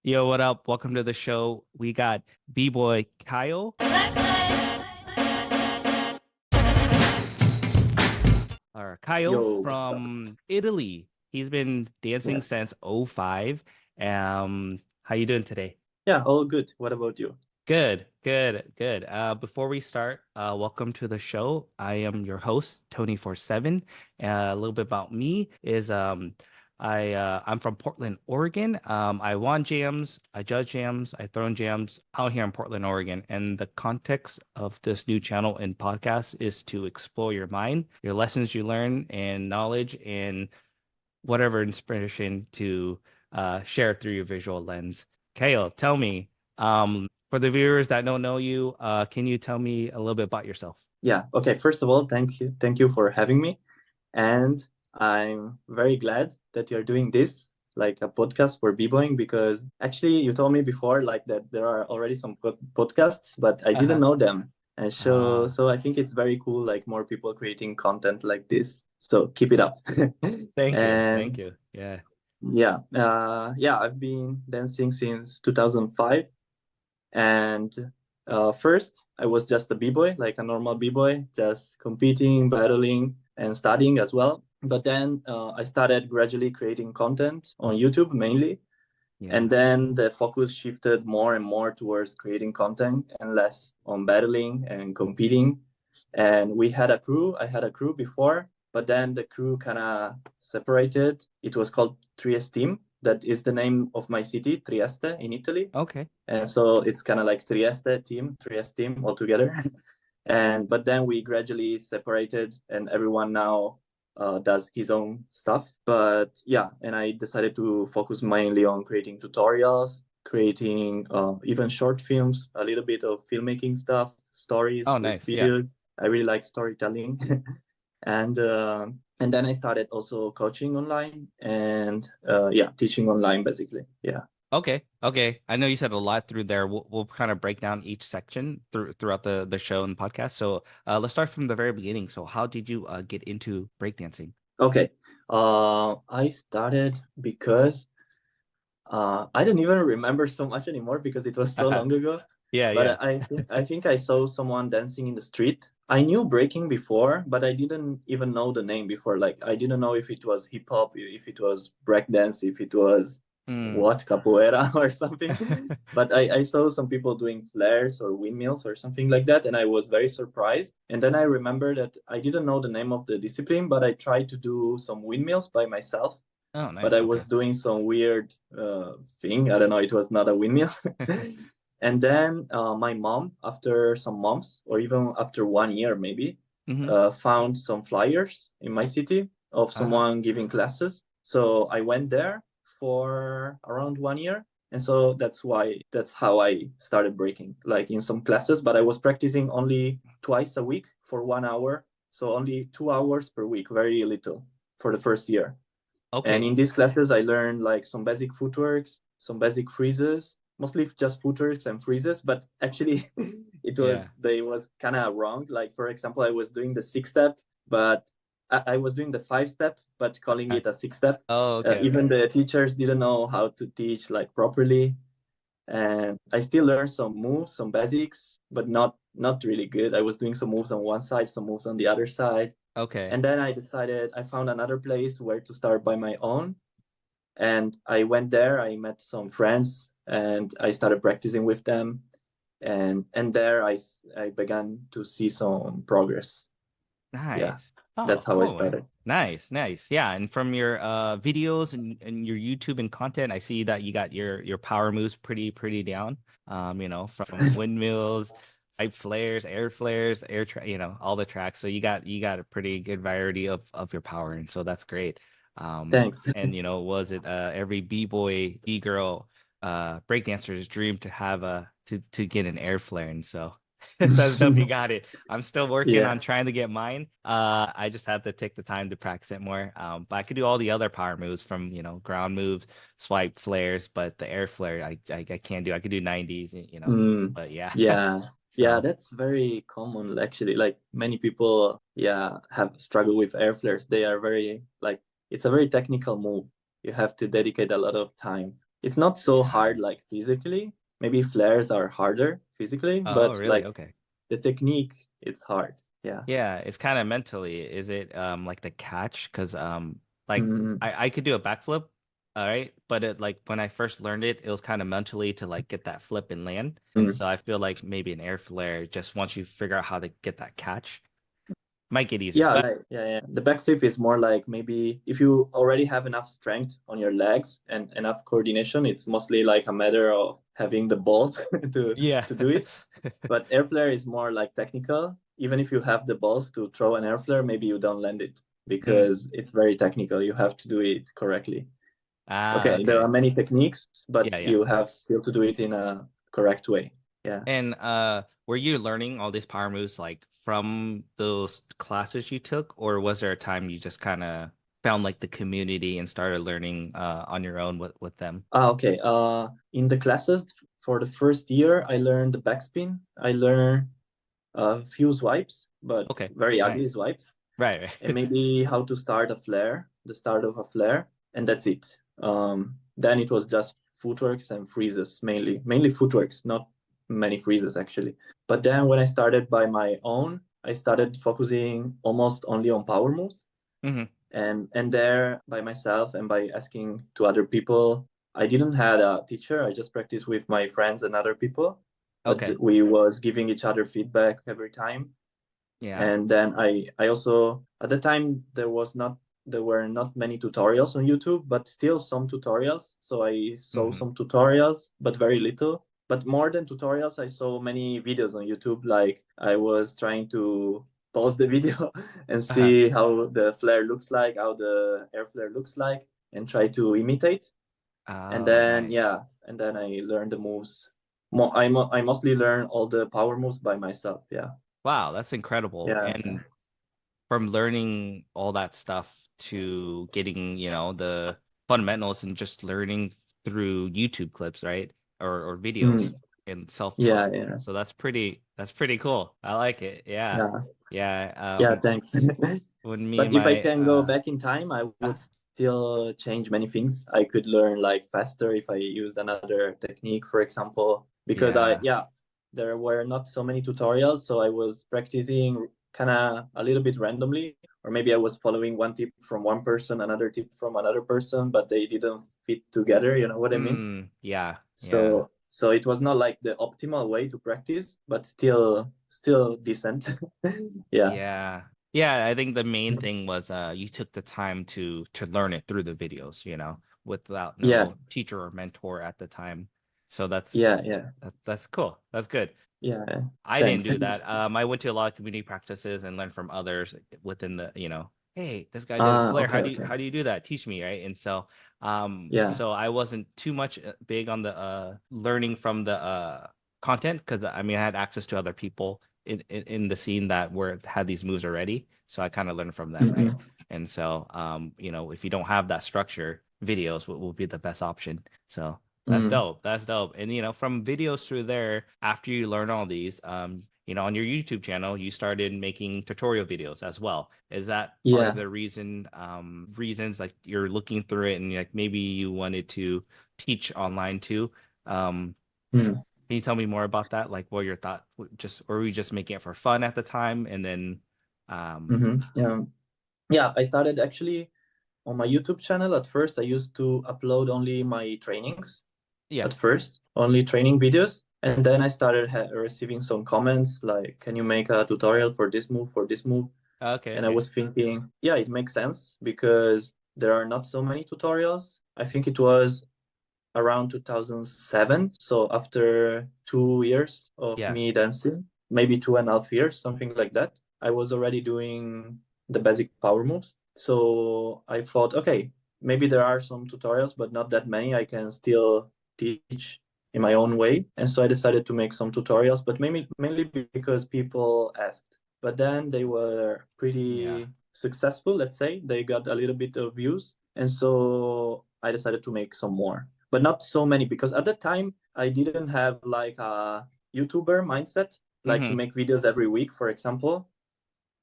Yo, what up? Welcome to the show. We got B-Boy Kaio. Or Kaio Yo, what's up? from Italy. He's been dancing Yes. since '05. How you doing today? Yeah, all good. What about you? Good, good, good. Before we start, welcome to the show. I am your host, Tony47. A little bit about me is I'm from Portland, Oregon. I won jams, I judge jams, I thrown jams out here in Portland, Oregon. And the context of this new channel and podcast is to explore your mind, your lessons you learn, and knowledge, and whatever inspiration to share through your visual lens. Kale, tell me, for the viewers that don't know you, can you tell me a little bit about yourself? Yeah, okay. First of all, thank you. Thank you for having me. And I'm very glad that you're doing this, like a podcast for b-boying, because actually you told me before like that there are already some podcasts, but I didn't Uh-huh. know them. And so Uh, so I think it's very cool, like more people creating content like this. So keep it up. Thank you. Thank And you. Yeah. yeah, I've been dancing since 2005. And first, I was just a b-boy, like a normal b-boy, just competing, battling, and studying as well. But then I started gradually creating content on YouTube mainly. Yeah. And then the focus shifted more and more towards creating content and less on battling and competing. And we had a crew. I had a crew before, but then the crew kind of separated. It was called Trieste Team. That is the name of my city, Trieste, in Italy. Okay. And so it's kind of like Trieste team altogether. And but then we gradually separated, and everyone now does his own stuff. But yeah, and I decided to focus mainly on creating tutorials, creating even short films, a little bit of filmmaking stuff, stories Oh, with nice. Yeah. videos. I really like storytelling. and and then I started also coaching online and yeah, teaching online basically. Yeah. Okay. Okay. I know you said a lot through there. We'll kind of break down each section throughout the show and podcast. So let's start from the very beginning. So how did you get into breakdancing? Okay. I started because I don't even remember so much anymore because it was so long ago. Yeah, yeah. But I think I saw someone dancing in the street. I knew breaking before, but I didn't even know the name before. Like I didn't know if it was hip hop, if it was breakdance, if it was Mm. what capoeira or something. But I saw some people doing flares or windmills or something like that, and I was very surprised. And then I remember that I didn't know the name of the discipline, but I tried to do some windmills by myself, Oh, but nice. I Okay. was doing some weird thing. I don't know. It was not a windmill. And then my mom, after some months, or even after 1 year maybe, Mm-hmm. found some flyers in my city of Uh-huh. someone giving classes. So I went there for around 1 year. And so that's how I started breaking, like in some classes, but I was practicing only twice a week for 1 hour. So only 2 hours per week, very little for the first year. And Okay. in these classes, I learned like some basic footworks, some basic freezes, mostly just footworks and freezes. But actually, Yeah. they was kind of wrong. Like for example, I was doing the 6 step, but I was doing the 5 step, but calling Uh, it a 6 step. oh, okay, okay. Even the teachers didn't know how to teach like properly, and I still learned some moves, some basics, but not really good. I was doing some moves on one side, some moves on the other side. Okay. And then I found another place where to start by my own. And I went there, I met some friends, and I started practicing with them. And there I began to see some progress. Yeah, Nice. Oh, that's how I cool, man. started. Nice, nice. Yeah, and from your videos and your YouTube and content, I see that you got your power moves pretty down. From windmills, pipe flares, air tra all the tracks. So you got a pretty good variety of your power, and so that's great. Thanks. And was it every B-boy, B-girl breakdancer's dream to have to get an air flare, and so that's dope. You got it. I'm still working Yeah. on trying to get mine. I just have to take the time to practice it more. But I could do all the other power moves from, ground moves, swipe flares, but the air flare, I can't do. I could do 90s. Mm, But yeah. yeah. Yeah, So that's very common actually. Like many people, yeah, have struggled with air flares. They are very like it's a very technical move. You have to dedicate a lot of time. It's not so Yeah. hard like physically. Maybe flares are harder physically, Oh, but really? like Okay. the technique, it's hard. Yeah. Yeah, it's kind of mentally. Is it like the catch? Because like Mm, I could do a backflip, all right, but it like when I first learned it, it was kind of mentally to like get that flip and land. And mm. so I feel like maybe an air flare, just once you figure out how to get that catch, might get easier. Yeah, But like yeah. The backflip is more like maybe if you already have enough strength on your legs and enough coordination, it's mostly like a matter of having the balls to yeah. to do it. But air flare is more like technical. Even if you have the balls to throw an air flare, maybe you don't land it Mm. because it's very technical. You have to do it correctly. Ah, Okay, there are okay. many techniques, Yeah, but yeah. you have still to do it in a correct way. Yeah. And were you learning all these power moves like from those classes you took, or was there a time you just kind of found like the community and started learning on your own with them? Okay. In the classes for the first year, I learned the backspin. I learned a few swipes, but Okay, very ugly nice. swipes, Right, and right. maybe how to start a flare, the start of a flare, and that's it. Then it was just footworks and freezes mainly footworks, not many freezes actually. But then when I started by my own, I started focusing almost only on power moves, hmm and there by myself and by asking to other people. I didn't had a teacher. I just practiced with my friends and other people, but Okay. we was giving each other feedback every time. Yeah. And then I also at the time there were not many tutorials on YouTube, but still some tutorials. So I saw hmm some tutorials, but very little. But more than tutorials, I saw many videos on YouTube. Like I was trying to pause the video and Uh-huh. see how the flare looks like, how the air flare looks like, and try to imitate. And Oh, then nice. yeah, and then I learned the moves. I mostly learn all the power moves by myself. Yeah, Wow, that's incredible. yeah. And from learning all that stuff to getting, the fundamentals and just learning through YouTube clips, right? Or Mm. videos and self-taught. Yeah, yeah, So that's pretty cool. I like it. Yeah. yeah, Yeah. yeah. Thanks. When me But and if I my can go back in time, I uh would still change many things. I could learn like faster if I used another technique, for example, because yeah. there were not so many tutorials, so I was practicing kind of a little bit randomly, or maybe I was following one tip from one person, another tip from another person, but they didn't fit together. You know what I mean? Yeah. Yeah. So it was not like the optimal way to practice, but still decent. Yeah. Yeah. Yeah, I think the main thing was you took the time to learn it through the videos, without Yeah. no teacher or mentor at the time. So that's Yeah. Yeah. that's cool. That's good. Yeah. I didn't Thanks. do that. I went to a lot of community practices and learned from others within hey, this guy did a flare. Okay. How do you do that? Teach me, right? And so Yeah. so I wasn't too much big on the learning from the content because I mean I had access to other people in the scene that had these moves already. So I kind of learned from them, right? Mhm. And so if you don't have that structure, videos will be the best option. So that's Mm. dope. That's dope. And from videos through there, after you learn all these, on your YouTube channel, you started making tutorial videos as well. Is that part of Yeah. the reasons like you're looking through it and like maybe you wanted to teach online too? Mm. Can you tell me more about that? Like what your thought just or were you just making it for fun at the time and then Yeah. Yeah. I started actually on my YouTube channel. At first, I used to upload only my trainings. yeah. At first, only training videos, and then I started receiving some comments like, "Can you make a tutorial for this move, for this move?" Okay, And I okay. was thinking, yeah, it makes sense because there are not so many tutorials. I think it was around 2007. So after 2 years of Yeah. me dancing, maybe 2.5 years, something like that, I was already doing the basic power moves. So I thought, okay, maybe there are some tutorials, but not that many. I can still teach in my own way. And so I decided to make some tutorials, but mainly because people asked. But then they were Yeah. pretty successful, let's say. They got a little bit of views. And so I decided to make some more, but not so many because at the time I didn't have like a YouTuber mindset, like to Mm-hmm. make videos every week, for example.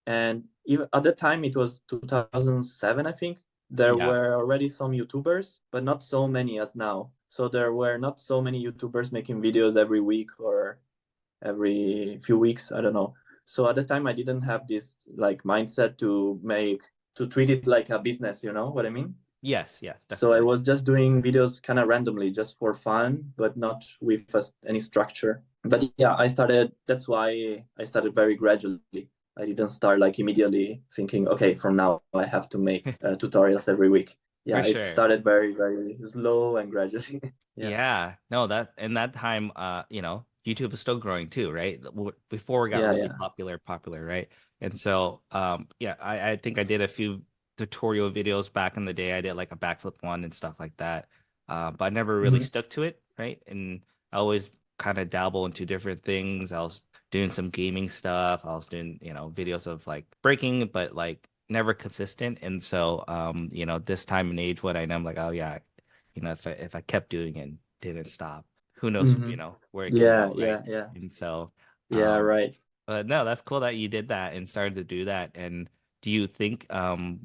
And even at the time, it was 2007, I think. there Yeah. were already some YouTubers, but not so many as now. So there were not so many YouTubers making videos every week or every few weeks. I don't know. So at the time, I didn't have this like mindset to treat it like a business. You know what I mean? Yes, yes, So I definitely. was just doing videos kind of randomly, just for fun, but not with any structure. But yeah, that's why I started very gradually. I didn't start like immediately thinking, okay, from now I have to make tutorials every week. For Yeah, it sure. started very, very slow and gradually. Yeah. Yeah, no, that in that time, YouTube was still growing too, right? Before it got Yeah, really yeah. popular, right? And so, yeah, I think I did a few tutorial videos back in the day. I did like a backflip one and stuff like that, but I never really Hmm. stuck to it, right? And I always kind of dabble into different things. I was doing some gaming stuff. I was doing, videos of like breaking, but like never consistent. And so, this time and age, what I know, I'm like, oh yeah. If I kept doing it and didn't stop, who knows, Hmm. where it can Yeah, go, right? yeah, yeah. And so, Yeah, right. but no, that's cool that you did that and started to do that. And do you think,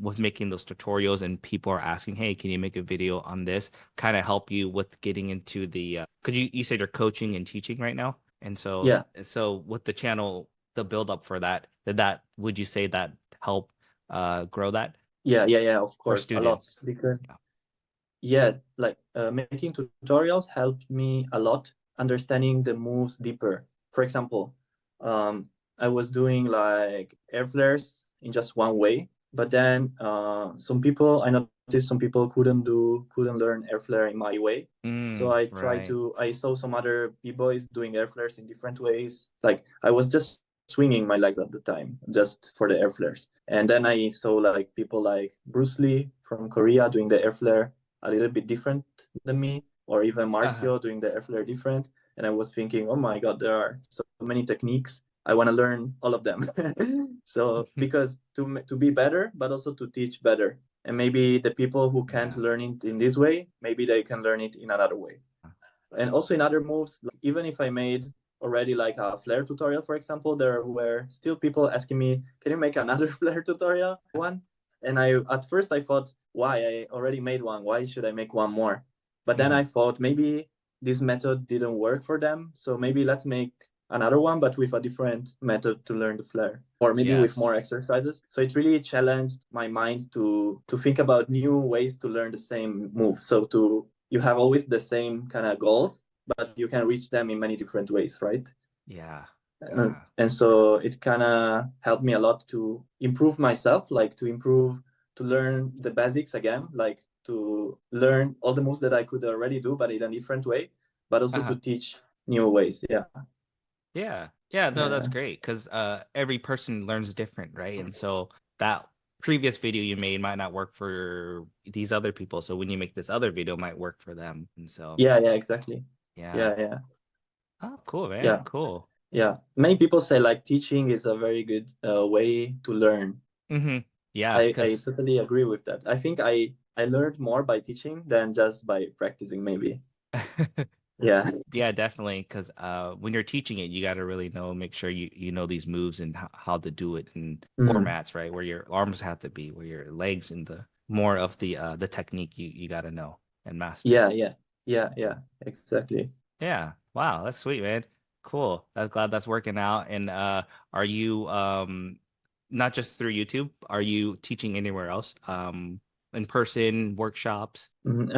with making those tutorials and people are asking, hey, can you make a video on this, kind of help you with getting into because you said you're coaching and teaching right now, and Yeah. so with the channel, the build up for that, would you say that help grow that Yeah, yeah, yeah, of for course, a lot. students? Because Yeah. yeah, like making tutorials helped me a lot understanding the moves deeper. For example, um, I was doing like air flares in just one way, but then I noticed some people couldn't learn air flare in my way. So Right. I saw some other b-boys doing air flares in different ways. Like I was just swinging my legs at the time just for the air flares. And then I saw like people like Bruce Lee from Korea doing the air flare a little bit different than me, or even Uh-huh. Marcio doing the air flare different. And I was thinking, oh my God, there are so many techniques. I want to learn all of them. So because to be better, but also to teach better. And maybe the people who can't Yeah. learn it in this way, maybe they can learn it in another way. And also in other moves, like even if I made already like a flare tutorial, for example, there were still people asking me, can you make another flare tutorial one? And I at first I thought, why? I already made one. Why should I make one more? But then I Mhm. thought maybe this method didn't work for them. So maybe let's make another one, but with a different method to learn the flare, or maybe with Yes. more exercises. So it really challenged my mind to think about new ways to learn the same move. So to you have always the same kind of goals, but you can reach them in many different ways, right? Yeah. And, Yeah. and so it kind of helped me a lot to improve myself, like to learn the basics again, like to learn all the moves that I could already do, but in a different way, but also to Uh-huh. teach new ways. Yeah. Yeah. Yeah, no, that's Yeah. great because every person learns different, right? And so that previous video you made might not work for these other people. So when you make this other video, it might work for them. And so, Yeah. Yeah. Exactly. yeah. Yeah. Yeah. Oh, cool, man. Yeah. Cool. Yeah. Many people say like teaching is a very good way to learn. Yeah, I because totally agree with that. I think I learned more by teaching than just by practicing, maybe. Yeah. yeah, definitely. Because when you're teaching it, you got to really make sure you know these moves and how to do it in Mm. formats, right? Where your arms have to be, where your legs and the more of the technique you got to know and master. Yeah, yeah, yeah, yeah, exactly. Yeah. Wow, that's sweet, man. Cool. I'm glad that's working out. And are you not just through YouTube, are you teaching anywhere else? In person, workshops? Mhm.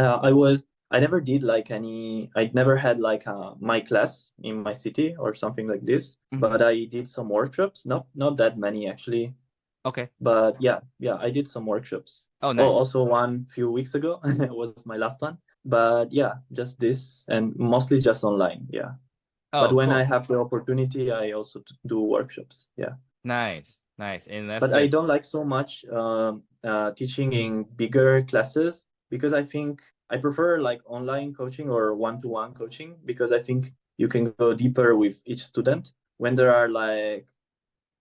I never did like I never had like my class in my city or something like this, Hmm. but I did some workshops, not that many actually, Okay. but yeah, yeah, I did some workshops. Oh, Oh, nice. also one few weeks ago was my last one, but yeah, just this and mostly just online, yeah. But Oh, when I cool. have the opportunity, I also do workshops, yeah. Nice. Nice. And that's But I good. don't like so much teaching in bigger classes because I think I prefer like online coaching or one-to-one coaching because I think you can go deeper with each student. When there are like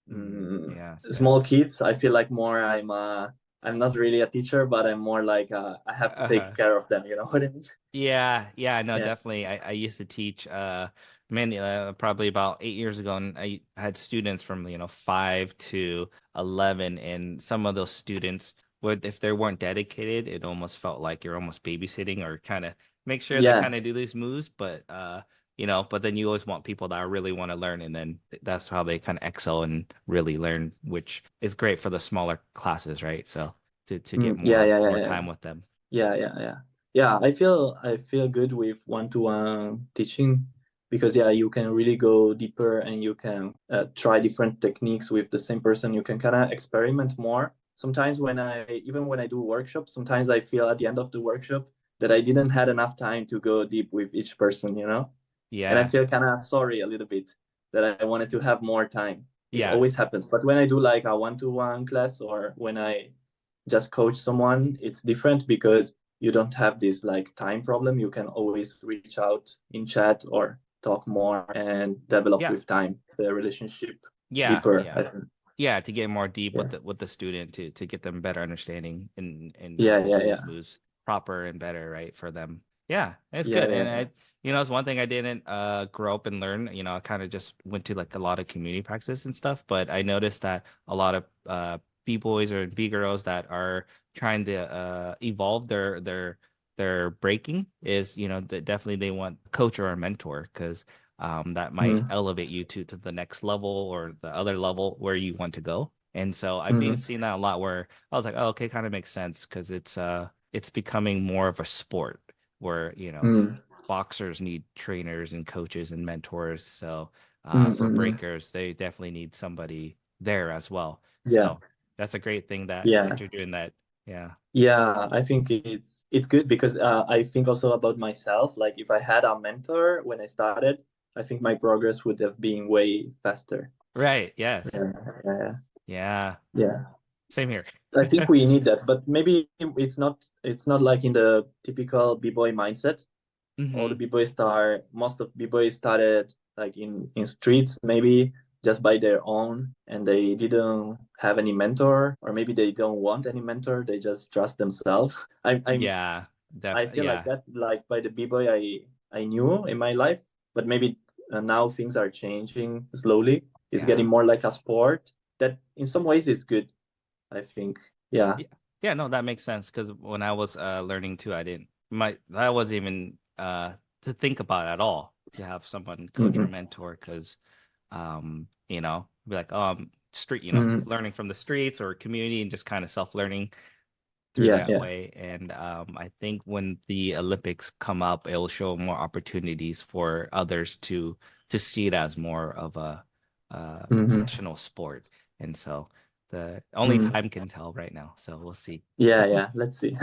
Yeah, small students. kids, I feel like more I'm not really a teacher, but I'm more like I have to take Uh-huh. care of them. You know what I mean? Yeah, yeah, no, Yeah. definitely. I used to teach many probably about 8 years ago, and I had students from 5 to 11, and some of those students But if they weren't dedicated, it almost felt like you're almost babysitting or kind of make sure they Yeah. kind of do these moves. But but then you always want people that really want to learn, and then that's how they kind of excel and really learn, which is great for the smaller classes, right? So to get Yeah, more yeah, yeah, more yeah. time with them. Yeah, yeah, yeah. Yeah, I feel good with one-to-one teaching because yeah, you can really go deeper and you can try different techniques with the same person. You can kind of experiment more. Sometimes when I do workshops, sometimes I feel at the end of the workshop that I didn't had enough time to go deep with each person, you know? And I Yeah, feel kind of sorry a little bit that I wanted to have more time. It yeah, always happens. But when I do like a one-to-one class or when I just coach someone, it's different because you don't have this like time problem. You can always reach out in chat or talk more and develop yeah, with time the relationship yeah, deeper, yeah. I think. Yeah, to get more deep Yeah. with the student to get them better understanding and how Yeah, to yeah, do yeah. these moves proper and better, right, for them. Yeah, it's Yeah, good. yeah, And yeah. it's one thing I didn't grow up and learn. I kind of just went to like a lot of community practice and stuff, but I noticed that a lot of B-boys or B-girls that are trying to evolve their breaking is, that definitely they want a coach or a mentor because that might Mm, elevate you to the next level or the other level where you want to go. And so I've been mm, seeing that a lot where I was like, oh, okay, kind of makes sense because it's becoming more of a sport where, mm, boxers need trainers and coaches and mentors. So mm, for mm. breakers, they definitely need somebody there as well. Yeah, So that's a great thing that yeah. you're doing that. Yeah. Yeah, I think it's good because I think also about myself. Like if I had a mentor when I started, I think my progress would have been way faster. Right. Yes. Yeah, yeah, Yeah. yeah. Same here. I think we need that, but maybe it's not like in the typical b-boy mindset. All the hmm b-boys start most of b-boys started like in streets maybe just by their own and they didn't have any mentor or maybe they don't want any mentor. They just trust themselves. Yeah. I Definitely. feel like Yeah. that, like by the b-boy I knew in my life, but maybe now things are changing slowly. It's getting Yeah. more like a sport that in some ways is good, I think. Yeah. Yeah, yeah, no, that makes sense because when I was learning too, I didn't my that wasn't even to think about at all to have someone coach or Mm-mm. mentor because be like, oh, I'm street, Mm. learning from the streets or community and just kind of self-learning through Yeah, that yeah. way. And I think when the Olympics come up, it'll show more opportunities for others to see it as more of a Hmm. professional sport. And so the only Mm. time can tell right now. So we'll see. Yeah, yeah. Let's see.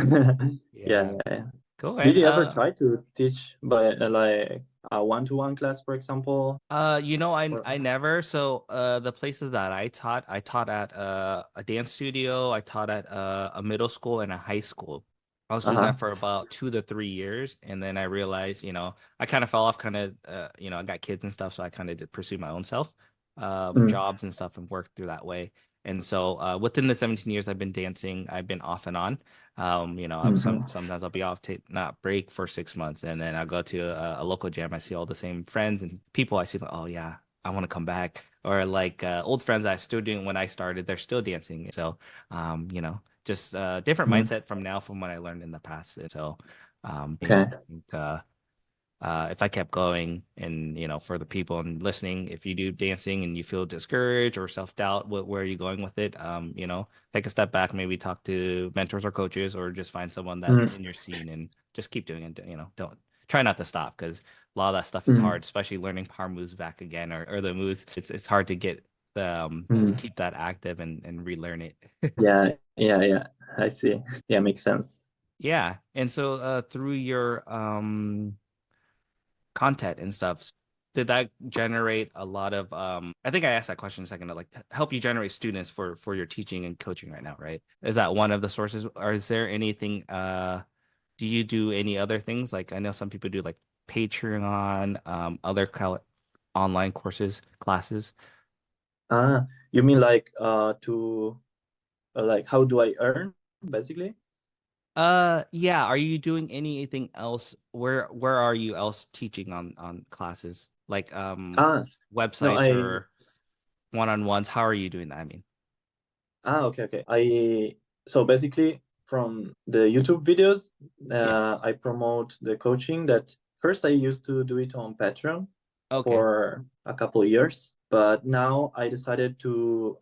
Yeah, Yeah. yeah, yeah. Cool, Did man. you ever try to teach by like a one-to-one class, for example? I Or I never. So, the places that I taught at a dance studio. I taught at a middle school and a high school. I was doing that uh-huh. for about 2 to 3 years, and then I realized, I kind of fell off. Kind of, I got kids and stuff, so I kind of did pursue my own self, Mm. jobs and stuff, and worked through that way. And so, within the 17 years I've been dancing, I've been off and on. Hmm. Sometimes I'll be off, take not break for 6 months, and then I'll go to a local gym. I see all the same friends and people. I see like, oh yeah, I want to come back. Or like old friends that I still doing when I started, they're still dancing. So, just different Mm. mindset from now from what I learned in the past. And so, Okay. I think, if I kept going and, for the people and listening, if you do dancing and you feel discouraged or self-doubt, where are you going with it? Take a step back, maybe talk to mentors or coaches, or just find someone that's Mm. in your scene and just keep doing it. Don't try not to stop because a lot of that stuff is Mm. hard, especially learning power moves back again or the moves. It's hard to get to Mm. keep that active and relearn it. Yeah, yeah, yeah. I see. Yeah, makes sense. Yeah. And so through your content and stuff. Did that generate a lot of I think I asked that question a second to like help you generate students for your teaching and coaching right now, right? Is that one of the sources or is there anything do you do any other things? Like I know some people do like Patreon, other online courses, classes. You mean like to like how do I earn basically? Yeah, are you doing anything else? Where are you else teaching on classes? Like Ah, no, websites or one-on-ones? How are you doing that? I mean. okay, okay. So basically, from the YouTube videos, Yeah. I promote the coaching that first I used to do it on Patreon Okay. for a couple of years, but now I decided to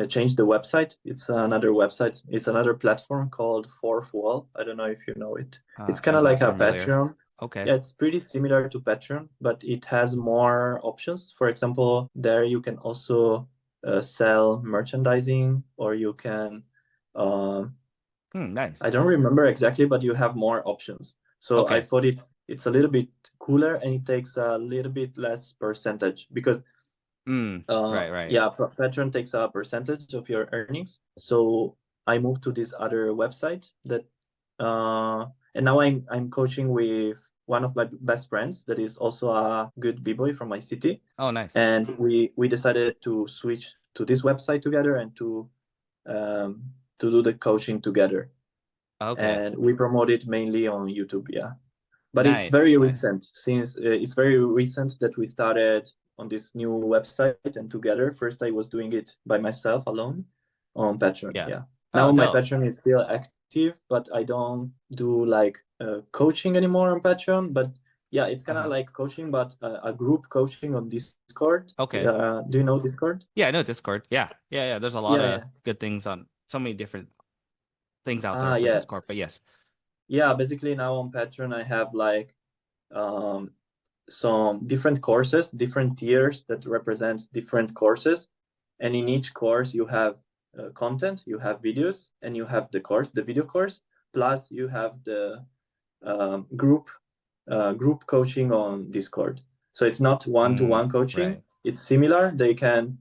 change the website. It's another website. It's another platform called Fourth Wall. I don't know if you know it. It's kind I'm of not like a familiar. Patreon. Okay. Yeah, it's pretty similar to Patreon, but it has more options. For example, there you can also sell merchandising, or you can, um, Nice. I don't remember exactly, but you have more options. So I Okay. thought it's a little bit cooler and it takes a little bit less percentage because Right, right. yeah, Patreon takes a percentage of your earnings. So I moved to this other website that, and now I'm coaching with one of my best friends that is also a good b-boy from my city, Oh, nice. and we decided to switch to this website together and um, to do the coaching together. Okay. And we promote it mainly on YouTube. Yeah, but it's Nice. very recent since it's very recent that we started on this new website and together. First I was doing it by myself alone on Patreon. Yeah. Yeah, Oh, now my dope. Patreon is still active, but I don't do like coaching anymore on Patreon. But yeah, it's kind of Uh-huh. like coaching, but a group coaching on Discord. Okay. Do you know Discord? Yeah, I know Discord. Yeah. Yeah, yeah. There's a lot Yeah, of yeah. good things on so many different things out there Ah, for yeah. Discord, but yes. Yeah, basically now on Patreon I have like um some different courses, different tiers that represents different courses. And in each course, you have content, you have videos, and you have the course, the video course, plus you have the group coaching on Discord. So it's not one-to-one coaching. Right. It's similar. They can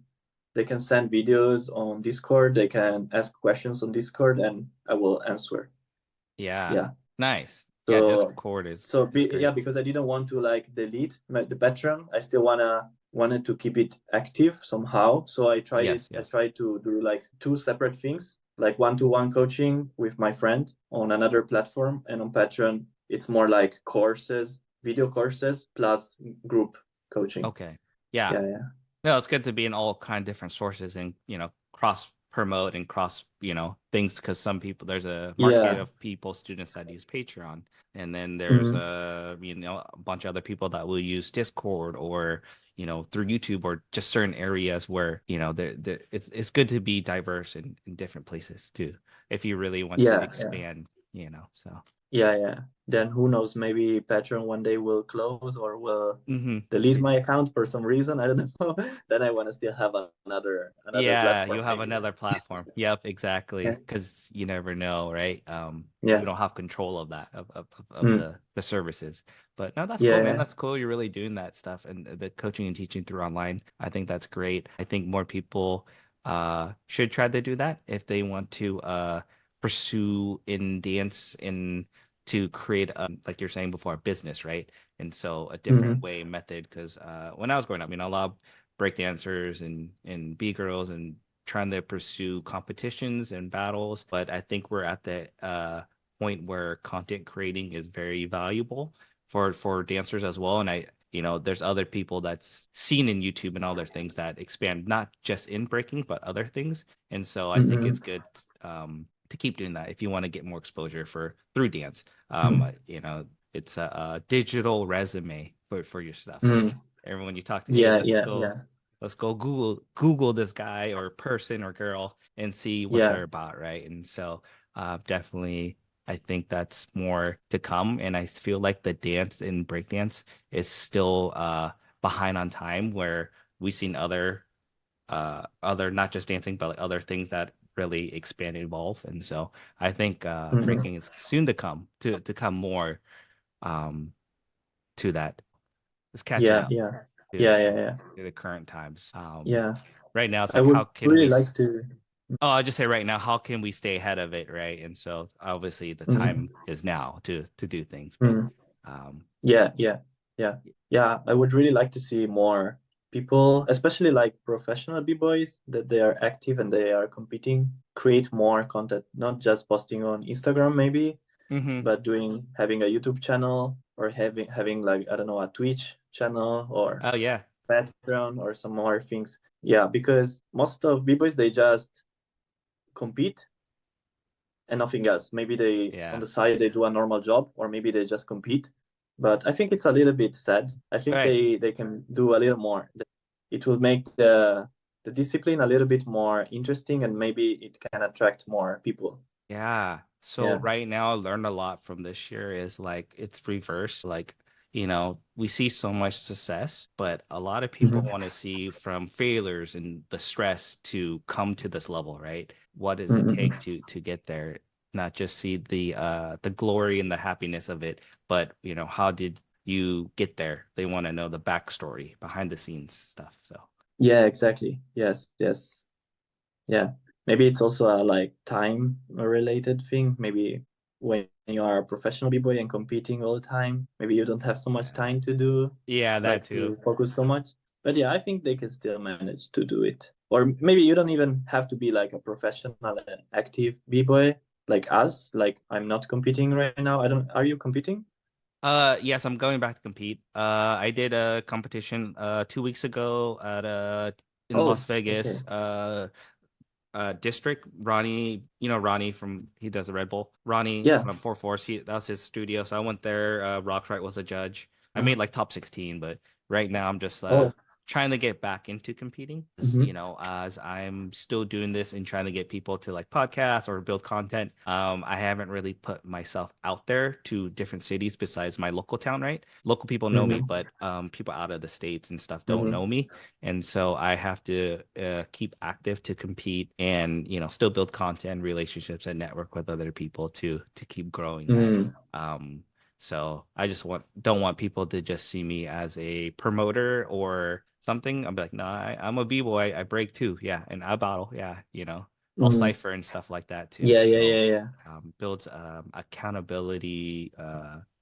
send videos on Discord. They can ask questions on Discord, and I will answer. Yeah. Yeah. Nice. Yeah, So Discord is so great. yeah, because I didn't want to like delete the Patreon. I still wanted to keep it active somehow. So I tried it. Yes, I yes. tried to do like two separate things, like one-to-one coaching with my friend on another platform, and on Patreon it's more like courses, video courses plus group coaching. Okay. Yeah. Yeah, yeah, No, it's good to be in all kind of different sources and, cross promote and cross, things because some people there's a market yeah. of people, students that use Patreon, and then there's Mhm. a bunch of other people that will use Discord or, through YouTube or just certain areas where, it's good to be diverse in different places too, if you really want to Yeah, yeah. expand, so. Yeah, yeah. Then who knows? Maybe Patreon one day will close or will Hmm. delete my account for some reason. I don't know. Then I want to still have another Yeah, platform you'll have maybe. another platform. Yep, exactly. Yeah. Because you never know, right? We Yeah. don't have control of that of Mm. the services. But no, that's cool, man. Yeah. That's cool. You're really doing that stuff and the coaching and teaching through online. I think that's great. I think more people should try to do that if they want to pursue in dance and to create like you're saying before, a business, right? And so a different Hmm. way method because when I was growing up, a lot of breakdancers and B girls and trying to pursue competitions and battles. But I think we're at the point where content creating is very valuable for dancers as well. And there's other people that's seen in YouTube and other things that expand not just in breaking but other things. And so I think it's Hmm. good to keep doing that if you want to get more exposure for through dance. It's a digital resume for your stuff. So Hmm. everyone you talk to, hey, Yeah, yeah, yeah, let's go Google this guy or person or girl and see what yeah. they're about, right? And so definitely I think that's more to come. And I feel like the dance and breakdance is still behind on time where we've seen other not just dancing, but like other things that really expand and evolve. And so I think Hmm. breaking is soon to come to come more um to that. It's catching Yeah, up yeah, to yeah, to, yeah, yeah, to the current times. yeah. Right now it's I like how would can really we like to. oh, I'll just say right now, how can we stay ahead of it, right? And so obviously the time Mhm. is now to do things. But Mhm. um Yeah, yeah, yeah, yeah. I would really like to see more people, especially like professional b-boys, that they are active and they are competing, create more content, not just posting on Instagram maybe, hmm. but having a YouTube channel or having like I don't know, a Twitch channel or Oh yeah. Patreon or some more things. Yeah, because most of b-boys they just compete and nothing else. Maybe they on Yeah. the side they do a normal job, or maybe they just compete. But I think it's a little bit sad. I think Right. they can do a little more. It will make the discipline a little bit more interesting, and maybe it can attract more people. Yeah. So Yeah. right now I learned a lot from this year is like it's reverse. Like, you know, we see so much success, but a lot of people Mhm. want to see from failures and the stress to come to this level, right? What does it Mhm. take to get there? Not just see the glory and the happiness of it, but you know, how did you get there? They want to know the backstory, behind the scenes stuff. So Yeah, exactly. Yes, yes. Yeah. Maybe it's also a like time related thing. Maybe when you are a professional b-boy and competing all the time, maybe you don't have so much yeah. time to do Yeah, that like too. to focus so much. But yeah, I think they can still manage to do it. Or maybe you don't even have to be like a professional and active b-boy like us. Like I'm not competing right now. I don't, are you competing? Yes, I'm going back to compete. I did a competition 2 weeks ago at in Oh, Las okay. Vegas. District. Ronnie, you know Ronnie from he does the Red Bull. Ronnie Yeah. from 4 Force, he that was his studio. So I went there. Rockright was a judge. I Uh, made like top 16, but right now I'm just oh. trying to get back into competing. You Mhm. know, as I'm still doing this and trying to get people to like podcasts or build content. I haven't really put myself out there to different cities besides my local town, right? Local people know me, Mhm. but people out of the states and stuff don't Mhm. know me. And so I have to keep active to compete and, you know, still build content, relationships, and network with other people to keep growing that. Mhm. Um, so I just don't want people to just see me as a promoter or something. I'm like, no, I'm a b-boy. I break too. Yeah, and I battle. Yeah, you know, I'll Mhm. cipher and stuff like that too. Yeah, yeah, So yeah, yeah. builds accountability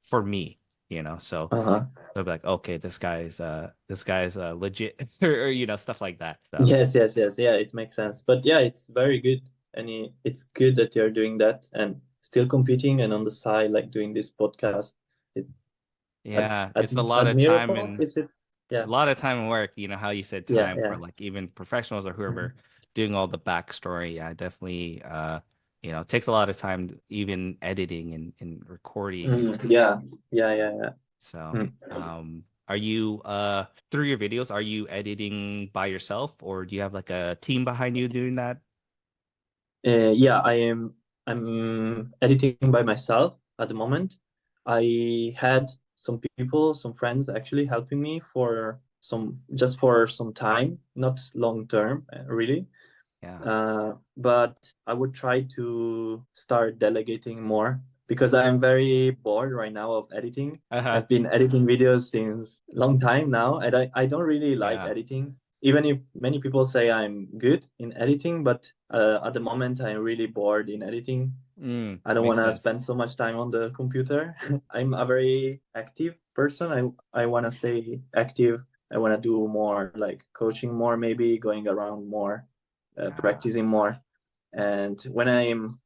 for me, you know. So Uh-huh. they'll be like, okay, this guy's legit, or you know, stuff like that. So Yes, yes, yes. Yeah, it makes sense. But yeah, it's very good. And it's good that you're doing that and still competing and on the side, like doing this podcast. It's yeah, it's a lot of time admirable. and Is it? a Yeah. lot of time and work. You know how you said Yeah, time for yeah. like even professionals or whoever Mhm. doing all the backstory. Yeah, definitely. You know, it takes a lot of time, even editing and recording and Yeah, yeah, yeah, yeah. so. Mm. Are you through your videos, are you editing by yourself or do you have like a team behind you doing that? Yeah, I'm editing by myself at the moment. I had some people, some friends actually helping me for some time, not long term, really. Yeah. But I would try to start delegating more because I'm very bored right now of editing. Uh-huh. I've been editing videos since long time now, and I don't really like Yeah. editing. Even if many people say I'm good in editing, but at the moment I'm really bored in editing. I don't want Makes to sense. spend so much time on the computer. I'm a very active person. I want to stay active. I want to do more like coaching more, maybe going around more, Yeah. practicing more. And when I'm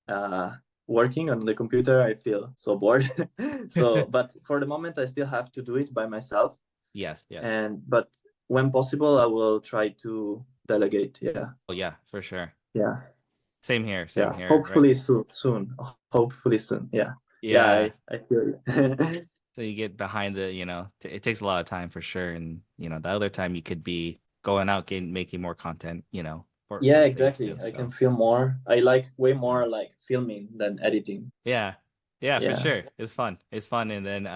uh, working on the computer, I feel so bored. So, but for the moment, I still have to do it by myself. Yes, yes. And but when possible, I will try to delegate. Yeah, Oh yeah, for sure. yeah. Same Yeah, here, right? hopefully soon. Hopefully soon. Yeah. Yeah, Yeah. I feel you. So you get behind the, you know, it takes a lot of time for sure. And, you know, the other time you could be going out getting making more content, you know, for Yeah, the page too. exactly. I can So feel more. I like way yeah. more like filming than editing. Yeah. Yeah, for Yeah. sure. It's fun. It's fun. And then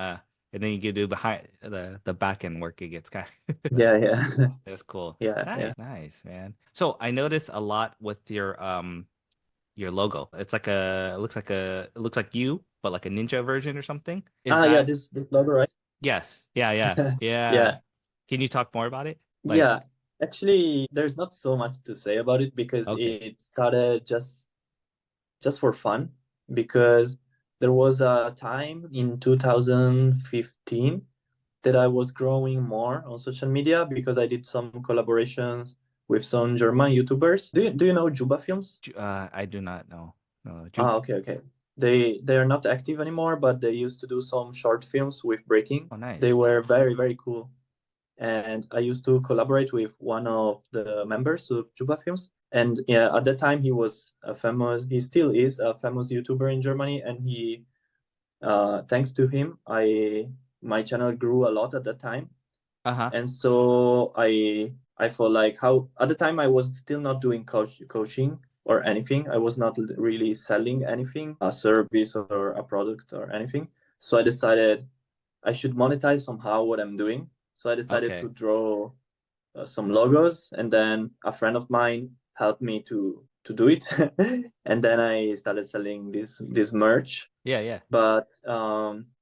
you can do behind the back end work. It gets kind of Yeah, yeah. that's cool. Yeah, yeah. Nice, nice, man. So I notice a lot with your logo. It's like it looks like you, but like a ninja version or something. Is Ah, yeah, that this logo, right? yes. Yeah, yeah. Yeah. Yeah. Can you talk more about it? Like, Yeah. Actually, there's not so much to say about it because okay. it started just for fun because there was a time in 2015 that I was growing more on social media because I did some collaborations with some German YouTubers. Do you know Juba Films? I do not know. No, Ah, Jupe. okay, okay. They are not active anymore, but they used to do some short films with breaking. Oh, They nice. were very, very cool. And I used to collaborate with one of the members of Juba Films. And yeah, at that time he was a famous, he still is a famous YouTuber in Germany, and he, thanks to him, my channel grew a lot at that time. Uh-huh. And so I felt like, how at the time I was still not doing coaching or anything. I was not really selling anything, a service or a product or anything. So I decided I should monetize somehow what I'm doing. So I decided to Okay. draw some logos, and then a friend of mine helped me to do it. And then I started selling this merch. Yeah, yeah. But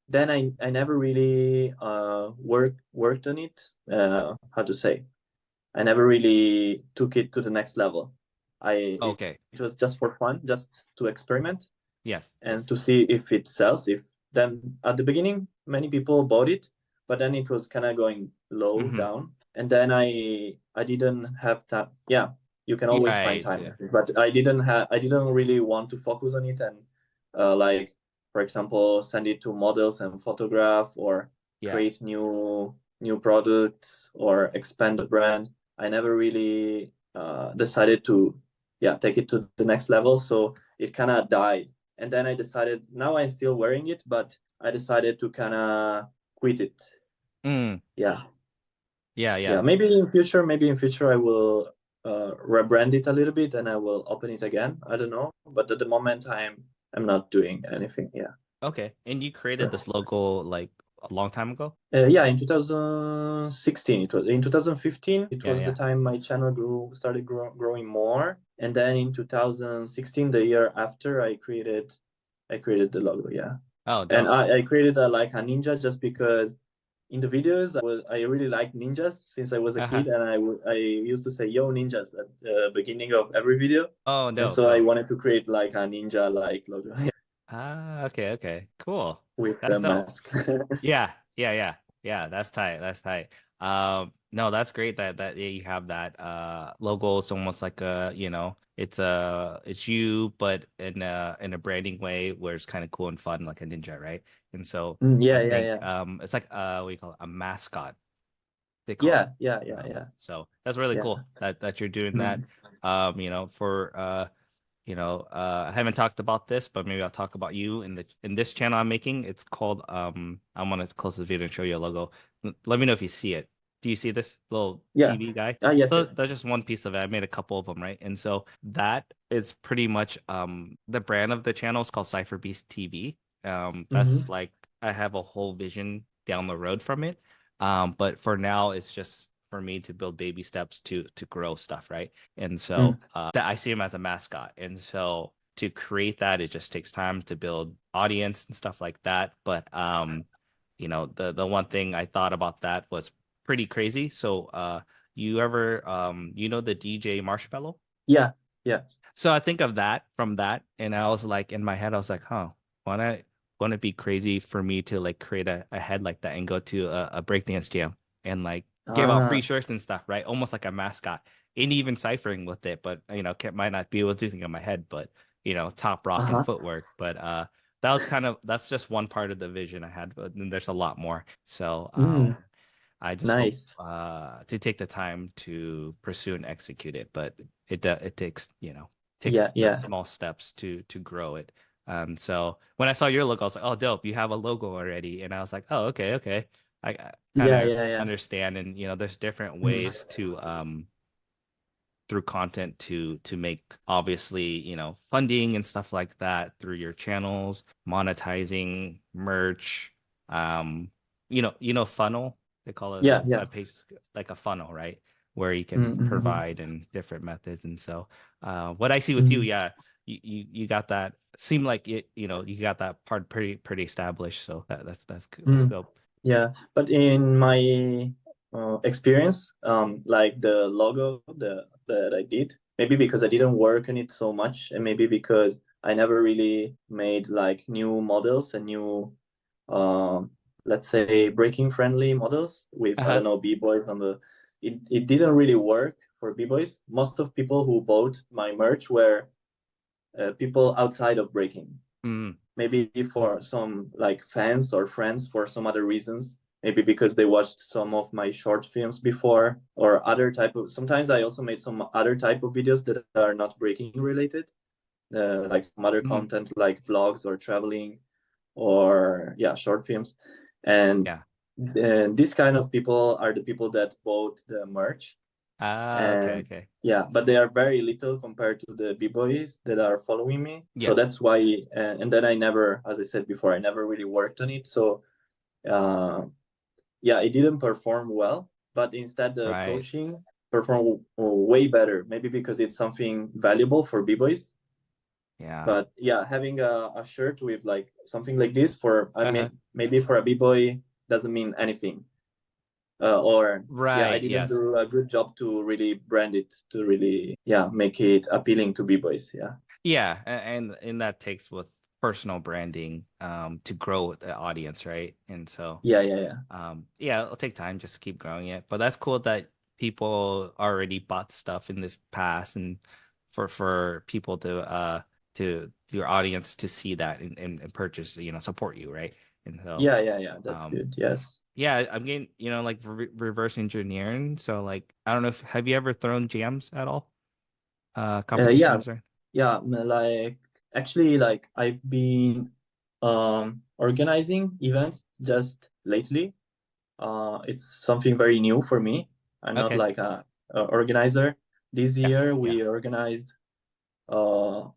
then I never really worked on it. How to say? I never really took it to the next level. Okay. It was just for fun, just to experiment Yes, and yes. to see if it sells. If then at the beginning many people bought it, but then it was kind of going low Mm-hmm. down, and then I didn't have time. Yeah, you can always find Right. time, Yeah. but I didn't really want to focus on it, and like, for example, send it to models and photograph, or Yeah. create new products or expand the brand. I never really decided to, yeah, take it to the next level, so it kind of died. And then I decided, now I'm still wearing it, but I decided to kind of quit it. Mm. Yeah, Yeah, yeah. yeah. Maybe in future I will rebrand it a little bit and I will open it again. I don't know, but at the moment I'm not doing anything. Yeah. Okay. And you created this logo like a long time ago? Yeah, in 2016. It was in 2015. It Yeah, was the yeah. time my channel started growing more, and then in 2016, the year after, I created the logo. Yeah, Oh, and dope. I created like a ninja, just because in the videos I really like ninjas since I was a Uh-huh. kid, and I used to say "Yo ninjas" at the beginning of every video, Oh, and dope, so I dope. wanted to create like a ninja like logo Ah, okay, okay. Cool. with the That's dope. mask. Yeah, yeah, yeah. Yeah, that's tight. That's tight. No, that's great that yeah, you have that logo. It's almost like a, it's you, but in a branding way where it's kind of cool and fun, like a ninja, right? And so I Yeah, yeah, think yeah, it's like what do you call it? A mascot, they call it. yeah, yeah, yeah, yeah, So that's really yeah. cool that you're doing that. Mm. For I haven't talked about this, but maybe I'll talk about you in this channel I'm making. It's called I'm gonna close this video and show you a logo. Let me know if you see it. Do you see this little Yeah. TV guy? Ah, yes, So yes. that's just one piece of it. I made a couple of them, right? And so that is pretty much the brand of the channel is called CypherBeast TV. That's Mm-hmm. like I have a whole vision down the road from it. But for now, it's just for me to build baby steps to grow stuff, right? And so Mm. that I see him as a mascot. And so to create that, it just takes time to build audience and stuff like that. But the one thing I thought about that was pretty crazy. So you ever the DJ Marshmallow? Yeah, yeah. So I think of that from that, and I was like in my head, I was like, huh, wanna wouldn't it be crazy for me to like create a head like that and go to a breakdance jam and like give out free Ah, shirts and stuff, right? Almost like a mascot. And even ciphering with it, but might not be able to think in my head, but top rock and uh-huh. footwork. But that's just one part of the vision I had, but then there's a lot more. So Mm, I just hope nice. to take the time to pursue and execute it, but it takes Yeah, the yeah. small steps to grow it. So when I saw your logo, I was like, oh, dope, you have a logo already, and I was like, oh, okay, okay, I kind Yeah, of yeah, yeah. understand, and there's different Mm. ways to through content to make obviously funding and stuff like that through your channels, monetizing merch, funnel, they call it Yeah, yeah. a page like a funnel, right, where you can Mm-hmm. provide in different methods. And so what I see with you, Mm-hmm. yeah, you got that, seem like it, you got that part pretty established, so that's Mm. good. Yeah, but in my experience, like the logo that I did, maybe because I didn't work on it so much, and maybe because I never really made like new models and new, um, let's say, breaking friendly models with, I Uh-huh. don't know, b-boys on the. It didn't really work for b-boys. Most of people who bought my merch were people outside of breaking. Mm, Maybe for some like fans or friends for some other reasons, maybe because they watched some of my short films before, or other type of, sometimes I also made some other type of videos that are not breaking related, like some other Mm-hmm. content like vlogs or traveling or yeah, short films. And Yeah. these kind of people are the people that bought the merch. Ah, okay, And okay. yeah, but they are very little compared to the b-boys that are following me, so Yes. that's why. And then I never, as I said before, I never really worked on it, so uh yeah, it didn't perform well, but instead the Right. coaching performed way better, maybe because it's something valuable for b-boys. Yeah. But yeah, having a shirt with like something like this for, I Uh-huh. mean, maybe for a b-boy doesn't mean anything. Or yeah, I Right. didn't Yes. do a good job to really brand it, to really, yeah, make it appealing to b-boys. Yeah. Yeah, and that takes with personal branding to grow the audience, right? And so Yeah, yeah, yeah. yeah, it'll take time just to keep growing it. But that's cool that people already bought stuff in the past and for people to your audience to see that and purchase, support you, right? And so Yeah, yeah, yeah. That's um good. Yes. yeah, I'm getting, like reverse engineering. So like I don't know if have you ever thrown jams at all? Yeah, Competitions or yeah. Like actually, like I've been organizing events just lately. It's something very new for me. I'm not okay. like a organizer. This Yeah, year yeah. we organized uh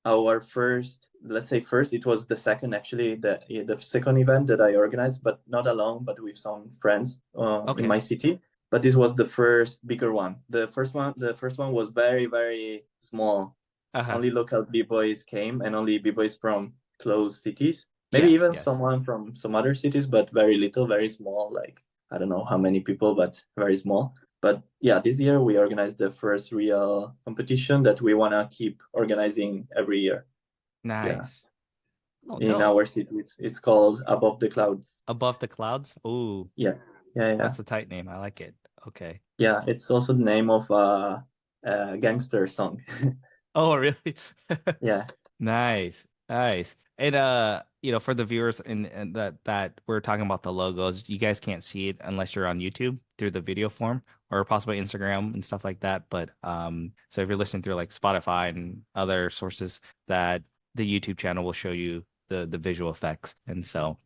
our first, let's say first, it was the second, actually, the second event that I organized, but not alone, but with some friends in Okay. my city. But this was the first bigger one. The first one was very, very small. Uh-huh. Only local b-boys came, and only b-boys from close cities, maybe Yes, even yes. someone from some other cities, but very little, very small, like I don't know how many people, but very small. But yeah, this year we organized the first real competition that we want to keep organizing every year. Yeah, Nice. Oh, in dope. our city, it's called Above the Clouds. Above the Clouds. Ooh, Yeah, yeah, yeah, that's a tight name. I like it. Okay. yeah. It's also the name of a gangster song. Oh, really? Yeah. Nice. Nice. And for the viewers and that we're talking about the logos, you guys can't see it unless you're on YouTube through the video form or possibly Instagram and stuff like that. But so if you're listening through like Spotify and other sources, that the YouTube channel will show you the visual effects. And so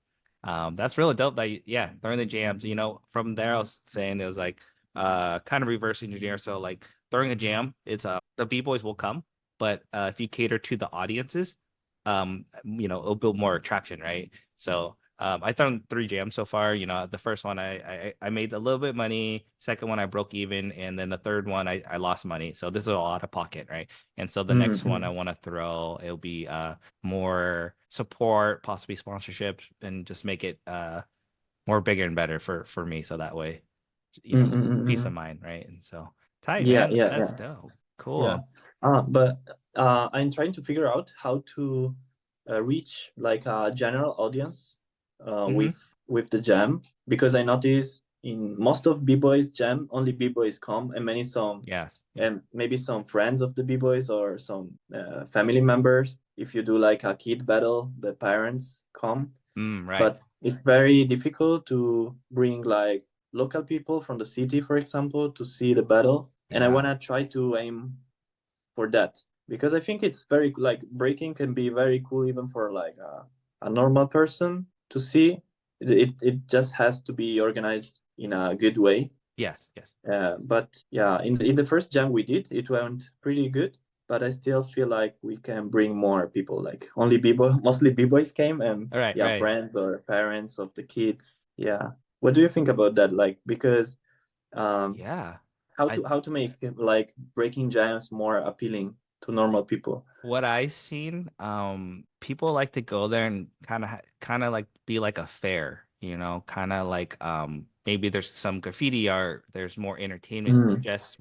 that's really dope that yeah, throwing the jams. From there I was saying it was like kind of reverse engineer. So like throwing a jam, it's the B-boys will come, but if you cater to the audiences, it'll build more attraction, right? So I've done 3 jams so far. The first one I made a little bit of money, second one I broke even, and then the third one I lost money. So this is all out of pocket, right? And so the next one I Mm-hmm. want to throw, it'll be more support, possibly sponsorships, and just make it more bigger and better for me. So that way, peace Mm-hmm. of mind, right? And so tight, Yeah, man. yeah, That's yeah. dope. Yeah. Cool. But I'm trying to figure out how to reach like a general audience uh, Mm-hmm. with with the jam, because I notice in most of b-boys jam only b-boys come, and many some, Yes. Yes. and maybe some friends of the b-boys or some family members. If you do like a kid battle, the parents come, Right. but it's very difficult to bring like local people from the city, for example, to see the battle. And I Yeah. want to try to aim for that, because I think it's very like breaking can be very cool even for like a normal person to see. It just has to be organized in a good way. Yes. Yes. But yeah, in the first jam we did, it went pretty good. But I still feel like we can bring more people. Like only b-boy, mostly b-boys came, and All right. yeah, Right. friends or parents of the kids. Yeah. What do you think about that? Like, because um, Yeah. how I to make like breaking jams more appealing to normal people? What I seen, people like to go there and kind of like be like a fair, kind of like maybe there's some graffiti art, there's more entertainment Mm. just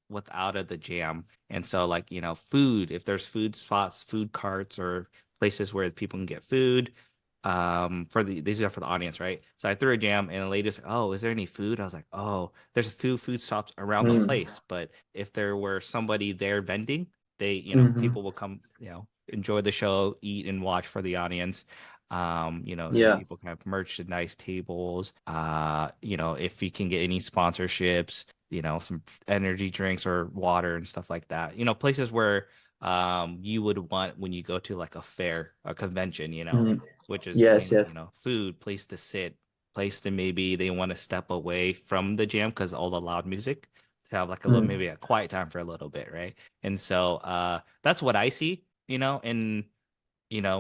without of the jam. And so like, food, if there's food spots, food carts or places where people can get food, these are for the audience, right? So I threw a jam and the lady was like, "Oh, is there any food?" I was like, "Oh, there's a few food stops around the Mm. place, but if there were somebody there vending, they, Mhm. people will come, enjoy the show, eat and watch for the audience." So Yeah. people can have merchandise tables, if you can get any sponsorships, some energy drinks or water and stuff like that. Places where you would want when you go to like a fair, a convention, Mhm. which is Yes, mainly, yes. food, place to sit, place to maybe they want to step away from the jam because all the loud music to have like a little, Mm. maybe a quiet time for a little bit, right? And so that's what I see, and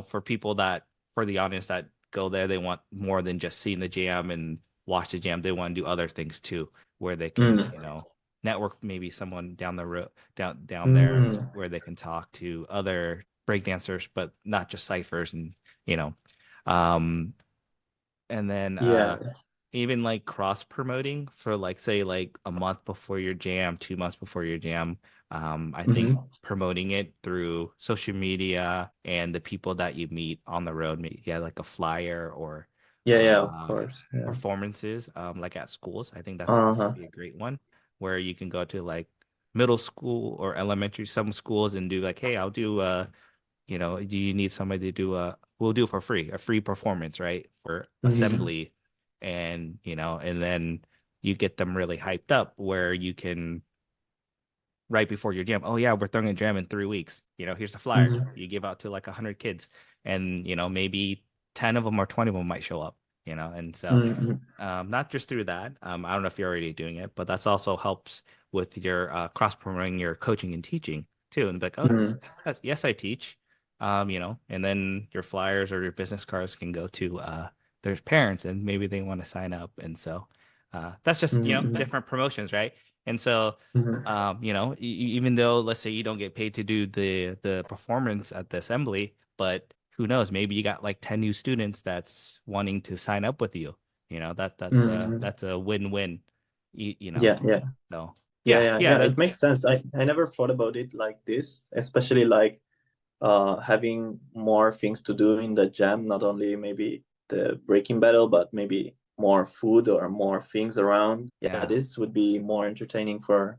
for people that for the audience that go there, they want more than just seeing the jam and watch the jam. They want to do other things too, where they can, Mm. network maybe someone down the road down there Mm. where they can talk to other breakdancers, but not just ciphers and you know. Um and then Yeah. even like cross promoting for like say like a month before your jam, 2 months before your jam. I think Hmm. promoting it through social media and the people that you meet on the road, maybe yeah, like a flyer or Yeah, yeah, of uh course. Yeah. performances, like at schools. I think that'd Uh-huh. be a great one where you can go to like middle school or elementary, some schools and do like, hey, I'll do do you need somebody to do we'll do for free, a free performance, right? For Hmm. assembly. And, and then you get them really hyped up where you can right before your jam. Oh yeah, we're throwing a jam in 3 weeks. Here's the flyer. Hmm. You give out to like 100 kids, and maybe 10 of them or 20 of them might show up. And so Hmm. not just through that. I don't know if you're already doing it, but that's also helps with your cross promoting your coaching and teaching too. And be like, oh, Hmm. yes, I teach. And then your flyers or your business cards can go to their parents, and maybe they want to sign up. And so that's just Hmm. different promotions, right? And so Hmm. even though let's say you don't get paid to do the performance at the assembly, but who knows, maybe you got like 10 new students that's wanting to sign up with you. Hmm. That's a win-win. you, you know Yeah, yeah. so Yeah, yeah, yeah, yeah, yeah. that It makes sense. I never thought about it like this, especially like having more things to do in the jam, not only maybe the breaking battle, but maybe more food or more things around. Yeah, yeah, this would be more entertaining for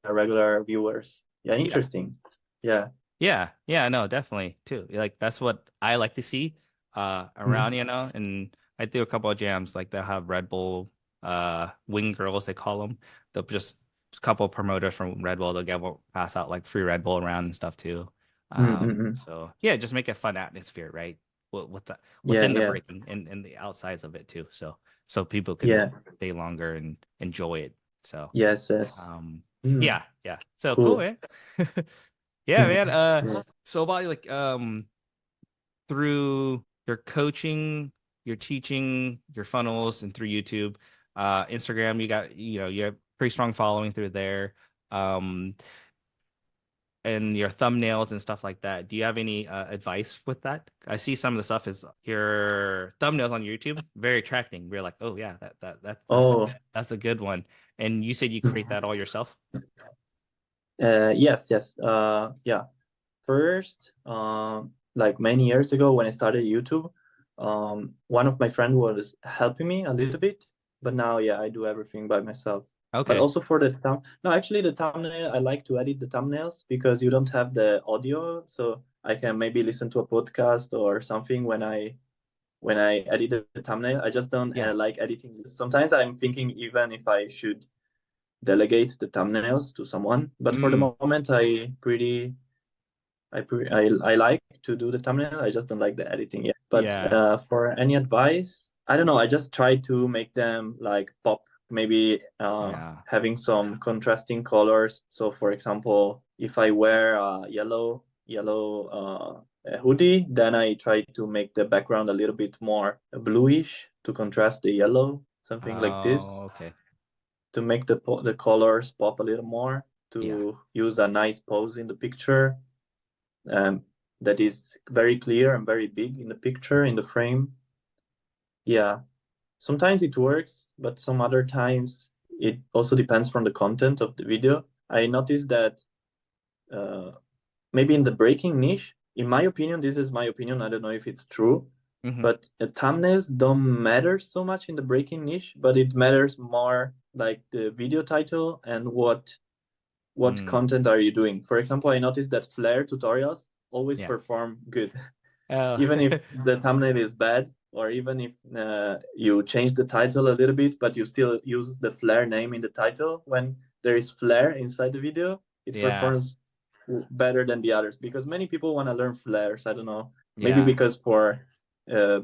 regular viewers. Yeah, yeah. interesting. Yeah. Yeah, no, definitely too. Like that's what I like to see around, and I do a couple of jams like they'll have Red Bull wing girls they call them. They'll just a couple of promoters from Red Bull, they'll pass out like free Red Bull around and stuff too. Mm-mm-mm. So yeah, just make a fun atmosphere, right? With the Yeah, within the yeah, breaking and the outsides of it too. So people can yeah. stay longer and enjoy it. So Yes, yes. um Mm, yeah. So cool, cool. man. Yeah, man. Yeah. So about like through your coaching, your teaching, your funnels, and through YouTube, Instagram, you have pretty strong following through there. Um, and your thumbnails and stuff like that. Do you have any advice with that? I see some of the stuff is your thumbnails on YouTube, very attracting. We're like, oh yeah, Oh, that's a good one. And you said you create that all yourself? yes, yes. Yeah. First, like many years ago when I started YouTube, one of my friends was helping me a little bit, but now, yeah, I do everything by myself. But Okay. also for the thumb, no, actually the thumbnail, I like to edit the thumbnails because you don't have the audio, so I can maybe listen to a podcast or something when I edit the thumbnail. I just don't Yeah. like editing. Sometimes I'm thinking even if I should delegate the thumbnails to someone, but for the Mm, moment, I like to do the thumbnail. I just don't like the editing yet. But yeah. for any advice, I don't know. I just try to make them like pop, maybe Yeah. having some contrasting colors. So, for example, if I wear a yellow a hoodie, then I try to make the background a little bit more bluish to contrast the yellow, something like Oh, this, okay. to make the colors pop a little more. Yeah. To use a nice pose in the picture um, that is very clear and very big in the picture, in the frame. Yeah, sometimes it works, but some other times it also depends from the content of the video. I noticed that uh, maybe in the breaking niche, in my opinion, this is my opinion, I don't know if it's true, Hmm. but thumbnails don't matter so much in the breaking niche, but it matters more like the video title and what Mm, content are you doing. For example, I noticed that flare tutorials always yeah. perform good. Oh. even if the thumbnail is bad, or even if you change the title a little bit, but you still use the Flare name in the title, when there is Flare inside the video, it Yeah. performs better than the others, because many people want to learn flares. I don't know, maybe Yeah. because for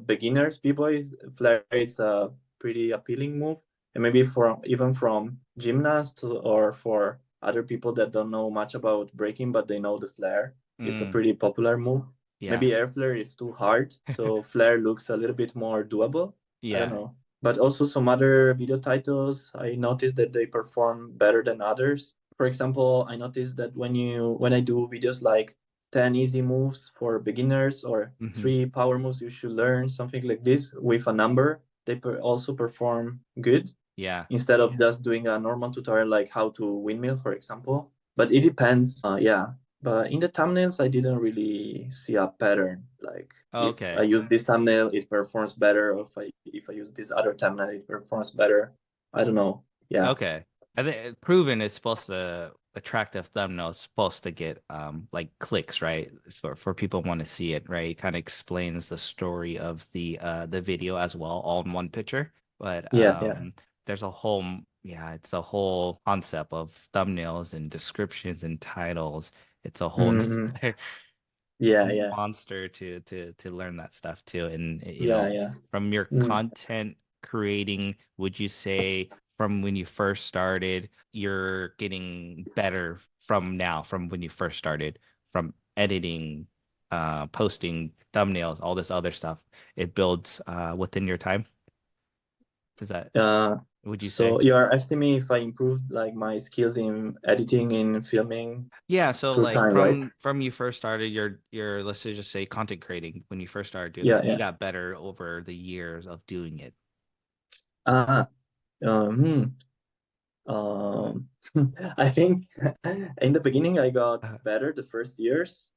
beginners, b-boys, flare it's a pretty appealing move, and maybe for even from gymnasts or for other people that don't know much about breaking but they know the flare, it's a Mm, pretty popular move. yeah. Maybe air flare is too hard, so flare looks a little bit more doable. I don't Yeah. know. But also some other video titles, I noticed that they perform better than others. For example, I noticed that when I do videos like 10 easy moves for beginners or Hmm. 3 power moves you should learn, something like this with a number, they also perform good Yeah. instead of just doing a normal tutorial like how to windmill, for example. But it depends. Yeah. But in the thumbnails, I didn't really see a pattern. Like if I Okay. use this thumbnail, it performs better. Or if I use this other thumbnail, it performs better. I don't know. Yeah. Okay. I think proven is supposed to attractive thumbnail is supposed to get like clicks, right? For people want to see it, right? It kind of explains the story of the video as well, all in one picture. But Yeah. Yeah. there's a whole yeah, it's a whole concept of thumbnails and descriptions and titles. It's a whole Mm-hmm. Yeah. Yeah. monster to learn that stuff too. And Yeah. Yeah. from your Mm. content creating, would you say from when you first started, you're getting better from now, from when you first started, from editing, posting thumbnails, all this other stuff, it builds within your time? Is that, Uh, would you say? so you are asking me if I improved like my skills in editing, in filming Yeah, so through like time, right? from you first started your let's just say content creating, when you first started doing Yeah. it, you Yeah. got better over the years of doing it. Ah. Um, Um, I think in the beginning I got Uh, better the first years,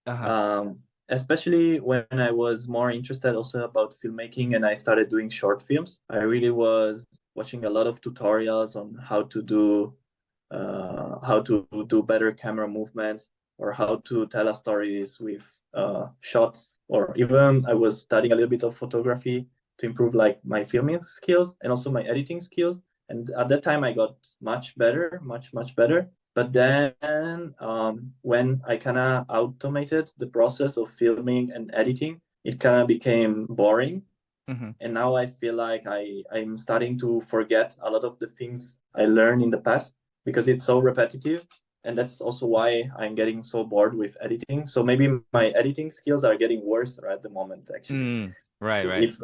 uh-huh. um, especially when I was more interested also about filmmaking and I started doing short films. I really was watching a lot of tutorials on how to do better camera movements or how to tell a stories with shots, or even I was studying a little bit of photography to improve like my filming skills and also my editing skills. And at that time I got much better, much better. But then when I kind of automated the process of filming and editing, it kind of became boring. Hmm. And now I feel like I'm starting to forget a lot of the things I learned in the past because it's so repetitive. And that's also why I'm getting so bored with editing. So maybe my editing skills are getting worse right at the moment, actually. Mm, right, right. If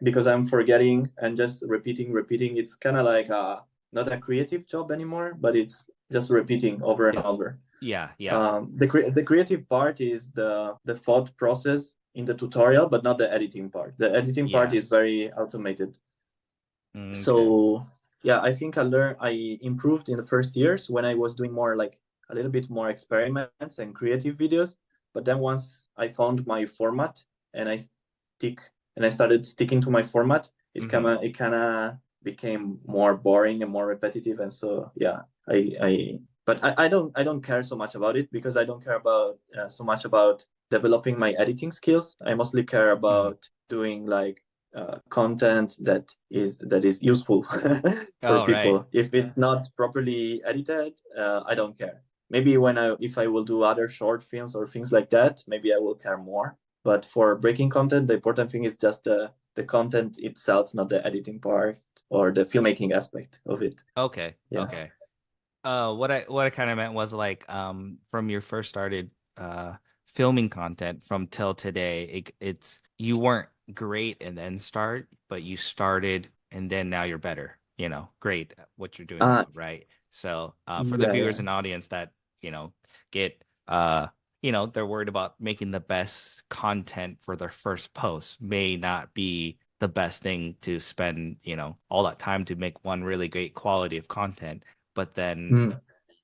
Because I'm forgetting and just repeating, it's kind of like not a creative job anymore, but it's just repeating over and It's over. yeah, yeah. The creative part is the thought process in the tutorial, but not the editing part. The editing part Yeah. is very automated. Okay. So yeah, I think I improved in the first years when I was doing more like a little bit more experiments and creative videos. But then once I found my format and stick I started sticking to my format, Hmm. it kinda became more boring and more repetitive. And so yeah, I but I don't care so much about it because I don't care about so much about developing my editing skills. I mostly care Hmm. about doing like content that is useful for Oh, right. people. If it's not properly edited, I don't care. Maybe if I will do other short films or things like that, maybe I will care more. But for breaking content, the important thing is just the content itself, not the editing part or the filmmaking aspect of it. Okay. Yeah. Okay. What I kind of meant was like from your first started filming content from till today, it's you weren't great and then start, but you started and then now you're better, great at what you're doing now, Uh, right? So for the yeah, viewers yeah. and audience that, get they're worried about making the best content for their first post may not be the best thing to spend, all that time to make one really great quality of content, but then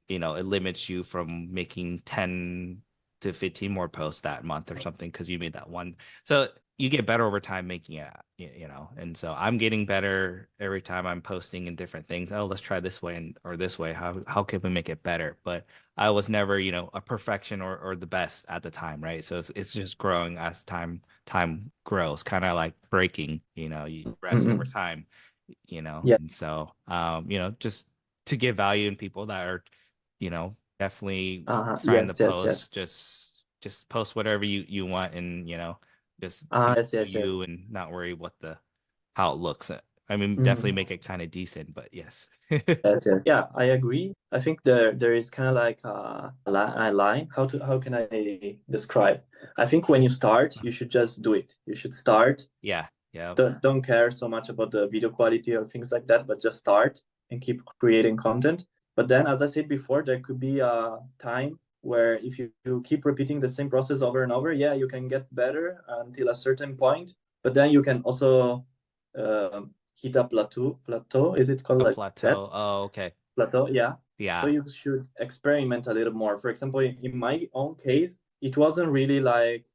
Mm. it limits you from making 10 to 15 more posts that month or something because you made that one. So you get better over time making it, you know. And so I'm getting better every time I'm posting in different things. Oh, let's try this way and or this way. How can we make it better? But I was never, you know, a perfection or the best at the time, right? So it's just growing as time grows, kind of like breaking, you know, you progress over Mm-hmm. time, you know. Yeah. And so you know, just to give value in people that are, you know, definitely trying to Yes, yes, yes. post, just post whatever you want, and you know, just Yes, do yes, yes. you and not worry what the how it looks. I mean, definitely Mhm. make it kind of decent, but yes. Yes, yes. Yeah, I agree. I think there is kind of like a line. How can I describe? I think when you start, you should just do it. You should start. Yeah, yeah. Don't care so much about the video quality or things like that, but just start and keep creating content. But then, as I said before, there could be a time where if you keep repeating the same process over and over, yeah, you can get better until a certain point. But then you can also hit a plateau. Plateau, is it called A like that? plateau. Oh, okay. Plateau, yeah. So Yeah. you should experiment a little more. For example, in my own case, it wasn't really like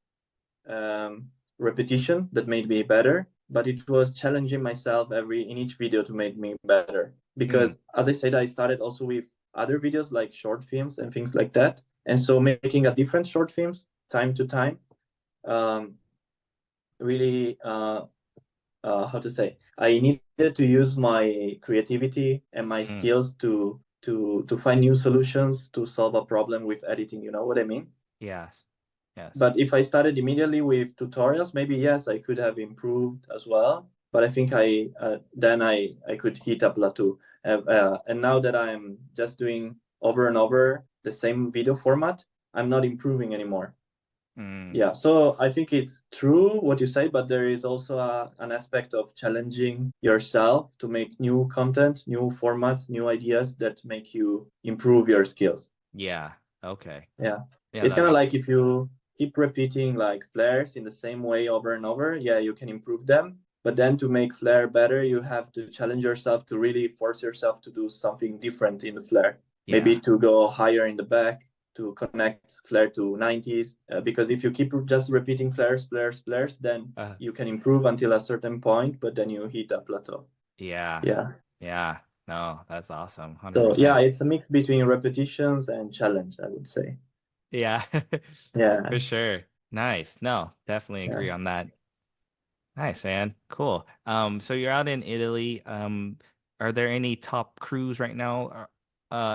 um, repetition that made me better, but it was challenging myself every in each video to make me better. Mm, Because as I said, I started also with other videos like short films and things like that, and so making a different short films time to time um, really how to say, I needed to use my creativity and my mm. skills to find new solutions to solve a problem with editing. You know what I mean? Yes. Yes. But if I started immediately with tutorials, maybe yes, I could have improved as well. But I think I could hit a plateau. And now that I'm just doing over and over the same video format, I'm not improving anymore. Mm, Yeah, so I think it's true what you say, but there is also an aspect of challenging yourself to make new content, new formats, new ideas that make you improve your skills. yeah. Okay. Yeah. Yeah, It's that kind of makes like if you keep repeating like flares in the same way over and over, yeah, you can improve them. But then to make flare better, you have to challenge yourself to really force yourself to do something different in the flare. Maybe yeah. to go higher in the back, to connect flare to 90s. Because if you keep just repeating flares, flares, flares, then Uh, you can improve until a certain point, but then you hit a plateau. yeah. Yeah. Yeah. No, that's awesome. So yeah, 100%. it's a mix between repetitions and challenge, I would say. Yeah. Yeah. For sure. Nice. No, definitely Yeah. agree on that. Nice, man. Cool. So you're out in Italy. Are there any top crews right now,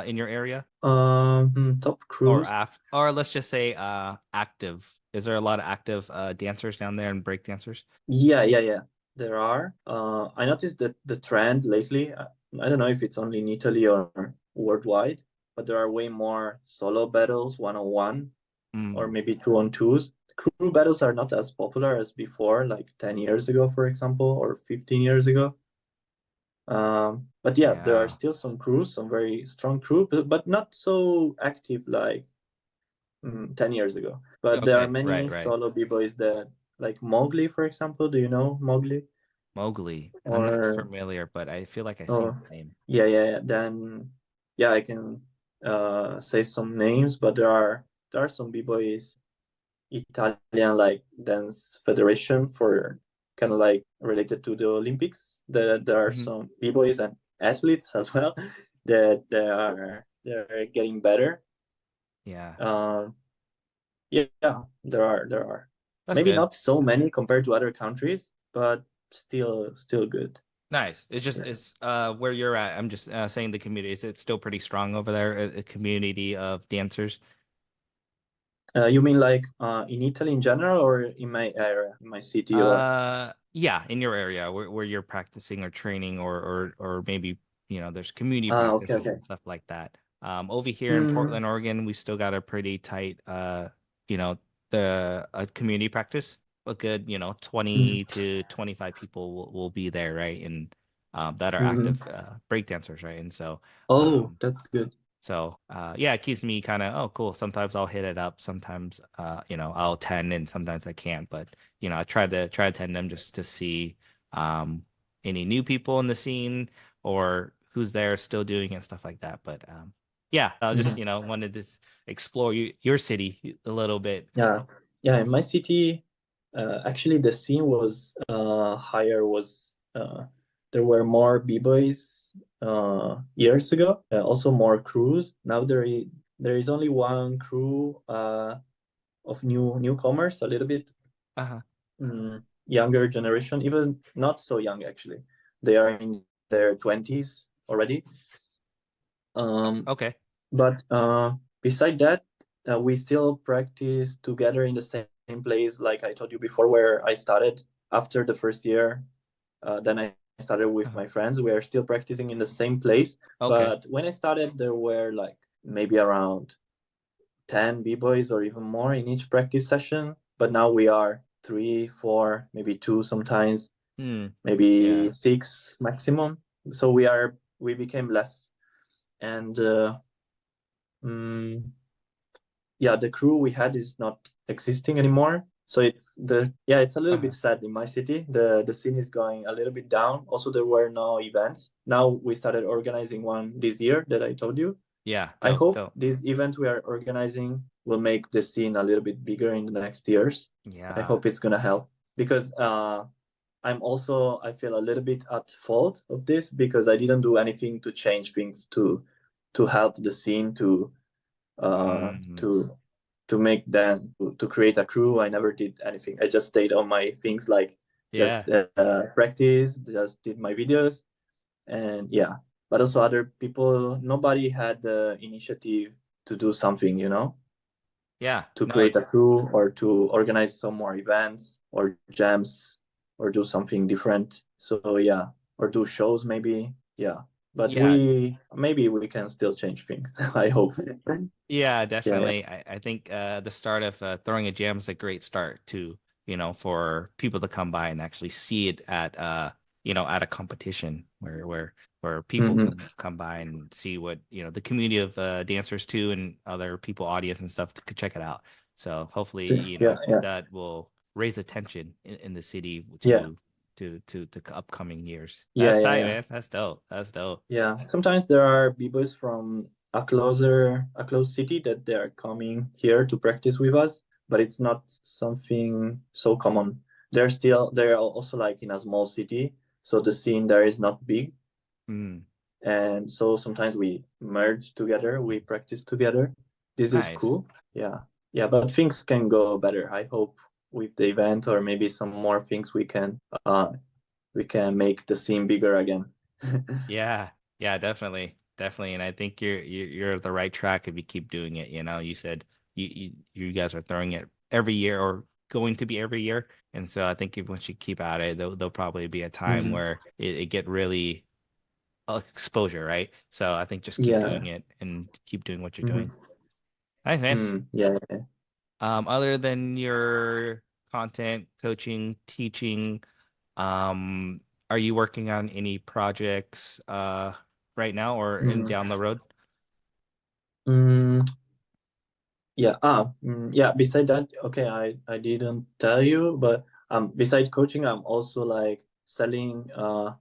in your area? Top Or cruise. or let's just say active. Is there a lot of active dancers down there and break dancers? Yeah, yeah, yeah. There are. I noticed that the trend lately, I don't know if it's only in Italy or worldwide, but there are way more solo battles, one-on-one, or Mm, maybe two-on-twos. Crew battles are not as popular as before, like 10 years ago, for example, or 15 years ago. But yeah, there are yeah. still some crews, some very strong crew, but not so active like 10 years ago. But there are Okay, right, many right. solo b-boys that, like Mowgli, for example. Do you know Mowgli? Mowgli. I'm not Or, familiar, but I feel like I've seen or the name. yeah, yeah, yeah. Then, yeah, I can say some names, but there are some b-boys, Italian like dance federation for kind of like related to the Olympics. There are Hmm. some b-boys and athletes as well that they're getting better. Yeah, Um, Yeah, there are. that's Maybe good. not so many compared to other countries, but still good. Nice. It's just Yeah. it's where you're at. I'm just saying the community. Is it still pretty strong over there? A community of dancers. You mean like in Italy in general or in my area, in my city or Yeah, in your area where you're practicing or training or maybe, you know, there's community okay, practices okay. and stuff like that. Over here in Mm, Portland, Oregon, we still got a pretty tight you know, the community practice. A good, you know, mm, 20 to 25 people will be there, right? And that are mm. active break dancers, right? And so Oh, um that's good. so yeah, it keeps me kind of, oh cool. Sometimes I'll hit it up. Sometimes you know, I'll attend and sometimes I can't. But you know, I try to attend them just to see um any new people in the scene or who's there still doing it and stuff like that. But yeah, I just, Mhm. you know, wanted to explore your city a little bit. Yeah, yeah. In my city, actually the scene was higher. Was there were more b-boys years ago. Also more crews. Now there is only one crew of newcomers, a little bit Uh-huh. younger generation, even not so young actually. They are in their 20s already. Okay. But beside that, we still practice together in the same place, like I told you before, where I started after the first year. Then I started with Uh-huh. my friends. We are still practicing in the same place. Okay. But when I started, there were like maybe around 10 b-boys or even more in each practice session. But now we are three, four, maybe two sometimes, Hmm. maybe Yeah. six maximum. So we became less. And mm, yeah, the crew we had is not existing anymore. So it's a little Uh-huh. bit sad in my city. The scene is going a little bit down. Also, there were no events. Now we started organizing one this year that I told you. Yeah. I Dope. hope Dope. this event we are organizing will make the scene a little bit bigger in the next years. I Yeah. hope it's gonna help because I feel a little bit at fault of this because I didn't do anything to change things to help the scene uh Mm. to to make them to create a crew. I never did anything. I just stayed on my things, like just Yeah. practice, just did my videos, and yeah. But also other people, nobody had the initiative to do something, Yeah. to No, create a crew or to organize some more events or jams or do something different. So yeah, or do shows maybe. Yeah. But yeah. we maybe we can still change things. I hope. Yeah, Yeah, yeah. definitely. I think the start of throwing a jam is a great start to, for people to come by and actually see it at at a competition where people Hmm. can come by and see what, the community of dancers too and other people, audience and stuff could check it out. So hopefully, Yeah, yeah, that will raise attention in the city yeah, to upcoming years. yeah, That's yeah, tight, yeah. man. That's dope. That's dope. Yeah. Sometimes there are b-boys from a close city that they are coming here to practice with us, but it's not something so common. They're also like in a small city, so the scene there is not big. Mm, And so sometimes we merge together, we practice together. This is nice. cool. Yeah. Yeah, but things can go better. I hope with the event or maybe some more things we can make the scene bigger again. Yeah, yeah, definitely, definitely, and I think you're the right track if you keep doing it. You said you guys are throwing it every year or going to be every year, and so I think if once you keep at it, there'll probably be a time Mhm. where it get really exposure, right? So I think just keep Yeah. doing it and keep doing what you're Hmm. doing. Nice, man. Yeah, yeah. Other than your content, coaching, teaching, um, are you working on any projects right now or in Mm. down the road? Mm, yeah. Yeah. Beside that, okay, I didn't tell you, but beside coaching, I'm also like selling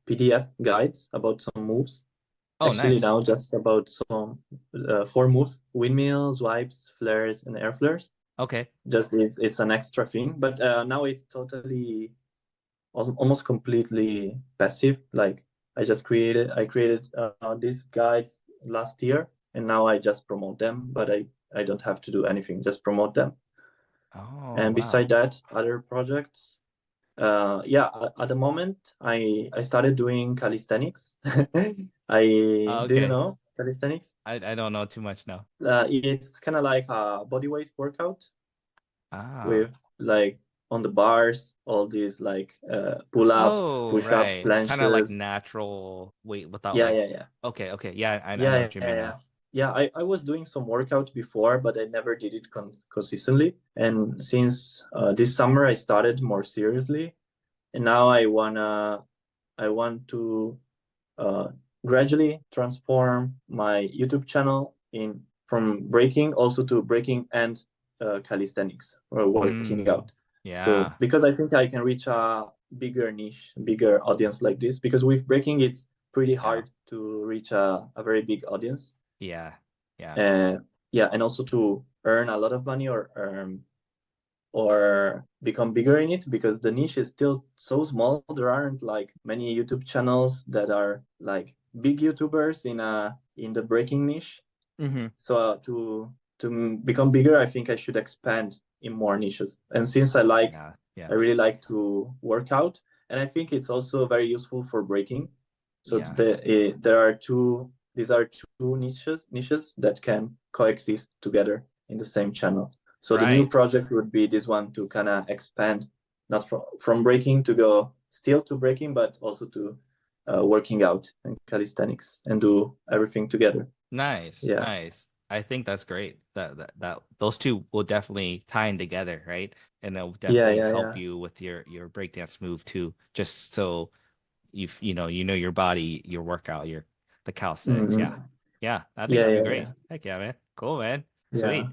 PDF guides about some moves. Oh, Actually, nice. now just about some four moves: windmills, wipes, flares, and air flares. Okay. Just it's an extra thing, but now it's totally almost completely passive. Like I created these guides last year, and now I just promote them, but I don't have to do anything, just promote them. Oh, And beside wow. that, other projects. Yeah, at the moment, I started doing calisthenics. Do you Okay. know calisthenics? I don't know too much now. It's kind of like a body weight workout Ah. with like on the bars, all these like pull-ups, Oh, push-ups, right. Kind of like planches. natural weight without Yeah, like yeah, yeah. okay, okay. Yeah, I Yeah, know yeah, what you yeah, mean yeah. now. Yeah, I was doing some workout before, but I never did it consistently. And since this summer, I started more seriously, and now I want to uh, gradually transform my YouTube channel in from breaking also to breaking and calisthenics or working Mm. out. So Yeah. because I think I can reach a bigger niche, bigger audience like this, because with breaking it's pretty Yeah. hard to reach a very big audience. Yeah. Yeah. And yeah, and also to earn a lot of money or or become bigger in it, because the niche is still so small. There aren't like many YouTube channels that are like big YouTubers in the breaking niche. Mm-hmm. So to become bigger, I think I should expand in more niches. And since Yeah. Yeah. I really like to work out, and I think it's also very useful for breaking. So Yeah. there are these are two niches that can coexist together in the same channel. So the new Right. project would be this one, to kind of expand, not from breaking to go still to breaking, but also to working out and calisthenics and do everything together. Nice. Yeah. Nice. I think that's great. That those two will definitely tie in together, right? And they'll Yeah, definitely yeah, help yeah. you with your breakdance move too. Just so you know your body, your workout, the calisthenics. Mm-hmm. Yeah. Yeah. I think Yeah, that'd be yeah, yeah, great. Heck yeah, man. Cool, man. yeah. Sweet.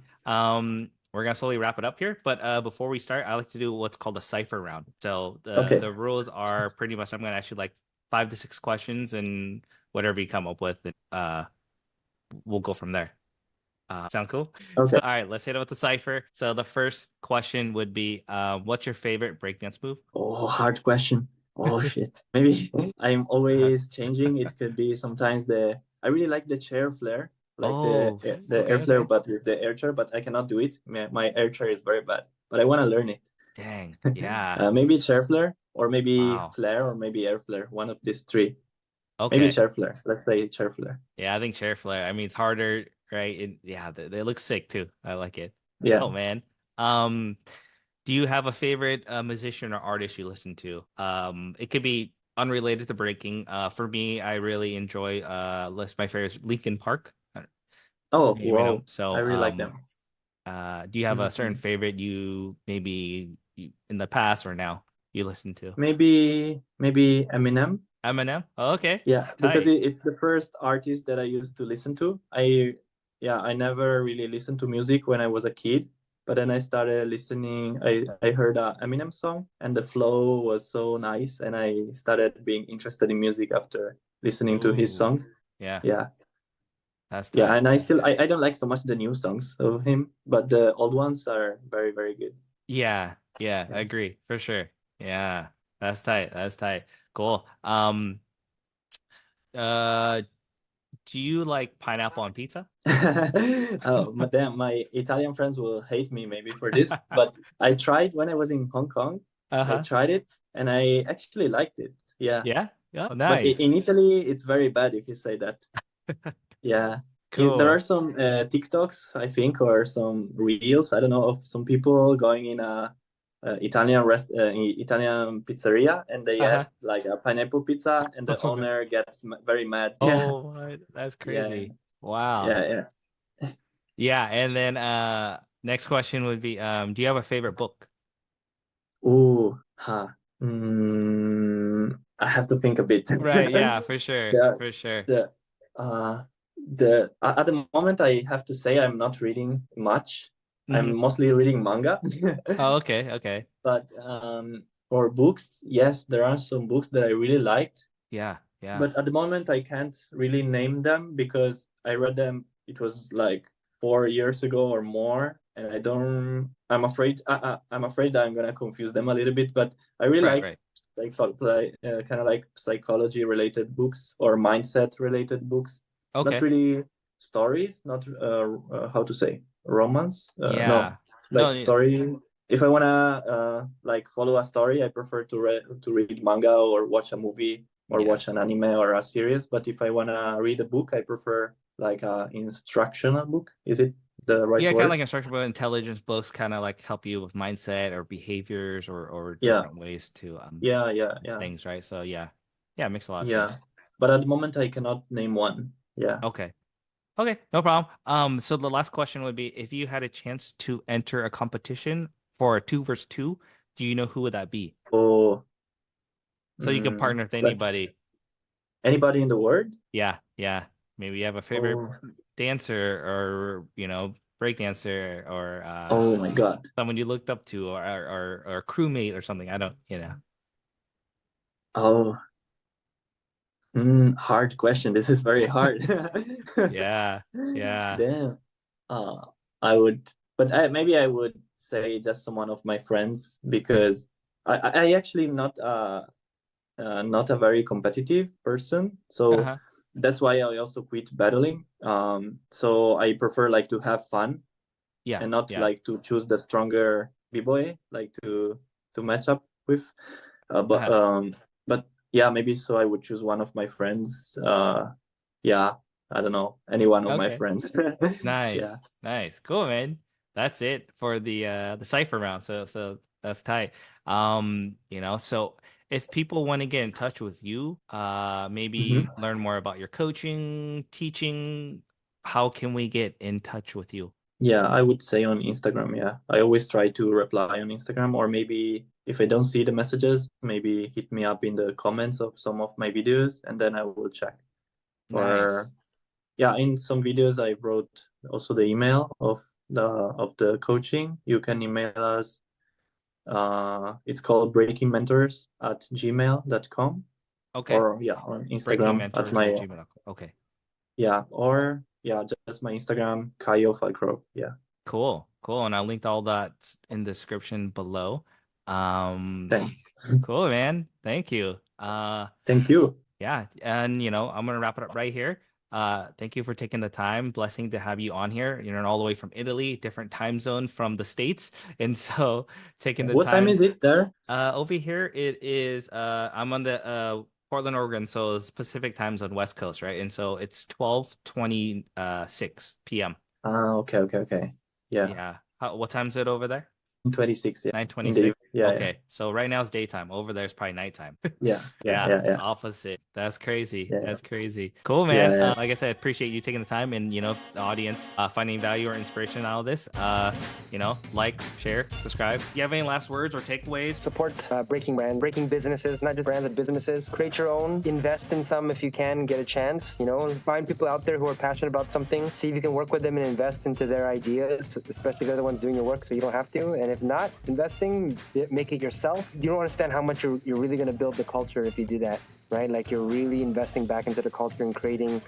We're gonna slowly wrap it up here, but before we start, I like to do what's called a cipher round. So Okay, the rules are pretty much I'm gonna ask you like 5 to 6 questions and whatever you come up with, we'll go from there. Sound cool? So, okay. all right, let's hit it with the cipher. So, the first question would be, what's your favorite breakdance move? Oh, hard question. Oh shit. Maybe I'm Uh-huh. always changing. It could be sometimes I really like the chair flare, like Oh, the air okay, flare, okay. but with the air chair. But I cannot do it. My air chair is very bad. But I want to learn it. Dang. Yeah. Maybe chair flare, or maybe Wow. flare, or maybe air flare. One of these three. Maybe Okay. chair flare. Let's say chair flare. Yeah, I think chair flare. I mean, it's harder, right? Yeah, they look sick too. I like it. Yeah. Oh man. Um, do you have a favorite musician or artist you listen to? It could be unrelated to breaking. For me, I really enjoy list my favorites Linkin Park. Oh, You know, wow. I so really like them. do you have a certain Mhm. favorite in the past or now you listen to? Maybe Eminem. Eminem? Oh, okay. Yeah, because Tight. it's the first artist that I used to listen to. I never really listened to music when I was a kid, but then I started listening. I heard a Eminem song, and the flow was so nice, and I started being interested in music after listening to his Ooh, songs. yeah, Yeah, that's yeah, tight. and I don't like so much the new songs of him, but the old ones are very, very good. Yeah, yeah, I Yeah. agree for sure. Yeah, that's tight. That's tight. Cool. Uh, do you like pineapple on pizza? Oh, but then my Italian friends will hate me maybe for this, but I tried when I was in Hong Kong. I Uh-huh. tried it and I actually liked it. Yeah. Yeah. Yeah. But in Nice. Italy, it's very bad if you say that. Yeah. There are Cool. some TikToks, I think, or some reels, I don't know, of some people going in a Italian pizzeria, and they Uh-huh. ask like a pineapple pizza, and the Oh, God. owner gets very mad. Yeah. Oh, that's Yeah. crazy. Wow. Yeah. Yeah. Yeah, and then next question would be do you have a favorite book? Ooh, huh. I have to think a bit. Right, yeah, for sure. The For sure. the at the moment I have to say I'm not reading much. I'm Hmm. mostly reading manga. Oh, okay, okay. But for books, yes, there are some books that I really liked. Yeah, yeah. But at the moment I can't really name them because I read them, it was like 4 years ago or more, and I don't I'm afraid that I'm gonna confuse them a little bit. But I really Right, like right. kind of like psychology related books or mindset related books, not Okay. really stories, not how to say, romance, no, Yeah. No, like story. If I wanna like follow a story, I prefer to read manga or watch a movie or watch yes. an anime or a series. But if I wanna read a book, I prefer like a instructional book. Is it the right Yeah, kind of like word? instructional intelligence books kind of like help you with mindset or behaviors or Yeah, different ways to yeah, yeah, yeah, things, right? So yeah. Yeah, it makes a lot of yeah. sense. But at the moment, I cannot name one. Yeah. Okay. Okay, no problem. So the last question would be if you had a chance to enter a competition for a two versus two, do you know who would that be? Oh, So you can partner with but anybody. anybody in the world? Yeah, yeah. Maybe you have a favorite Oh, dancer or break dancer or oh my God. someone you looked up to or a crewmate or something. I don't. Oh, hard question. This is very hard. Yeah, yeah. Damn. I would, but maybe I would. say just someone of my friends, because I actually not not a very competitive person, so Uh-huh. that's why I also quit battling. So I prefer like to have fun Yeah. and not Yeah. like to choose the stronger b-boy like to match up with. Uh, but Uh-huh. um, but yeah, maybe so I would choose one of my friends. Yeah, I don't know, any one of my Okay. friends. Nice. Yeah. Nice. Cool, man. That's it for the cipher round. So that's tight. So if people want to get in touch with you, maybe Mhm. learn more about your coaching, teaching, how can we get in touch with you? Yeah, I would say on Instagram. Yeah, I always try to reply on Instagram, or maybe if I don't see the messages, maybe hit me up in the comments of some of my videos, and then I will check. Nice. Or yeah, in some videos I wrote also the email of the coaching. You can email us. It's called breakingmentors@gmail.com, Okay. or yeah, on Breaking Instagram at mentors at my, gmail.com. Okay. yeah, or yeah, just my Instagram, Kaio Falcrow. Yeah. Cool. Cool. And I linked all that in the description below. Um, Thanks. cool, man. Thank you. Thank you. Yeah, and I'm gonna wrap it up right here. Thank you for taking the time. Blessing to have you on here. You're all the way from Italy, different time zone from the States, and so taking the What time time. is it there? Over here it is. I'm on the Portland, Oregon, so it's Pacific time zone, West Coast, right? And so it's 12:26 p.m. Okay, okay, okay. Yeah. Yeah. What time is it over there? 26, yeah. In the 9:26. yeah, yeah. Okay, so right now it's daytime. Over there it's probably nighttime. Yeah, yeah, Yeah, yeah, yeah. opposite. That's crazy. Yeah, That's crazy. Cool, yeah, man. yeah. Like I said, appreciate you taking the time and the audience finding value or inspiration out of this. Like, share, subscribe. Do you have any last words or takeaways? Support breaking brand, breaking businesses, not just brands, but businesses. Create your own. Invest in some if you can, get a chance. Find people out there who are passionate about something. See if you can work with them and invest into their ideas, especially if they're the ones doing your work, so you don't have to. And if not, investing, make it yourself. You don't understand how much you're really going to build the culture if you do that, right? Like you're really investing back into the culture and creating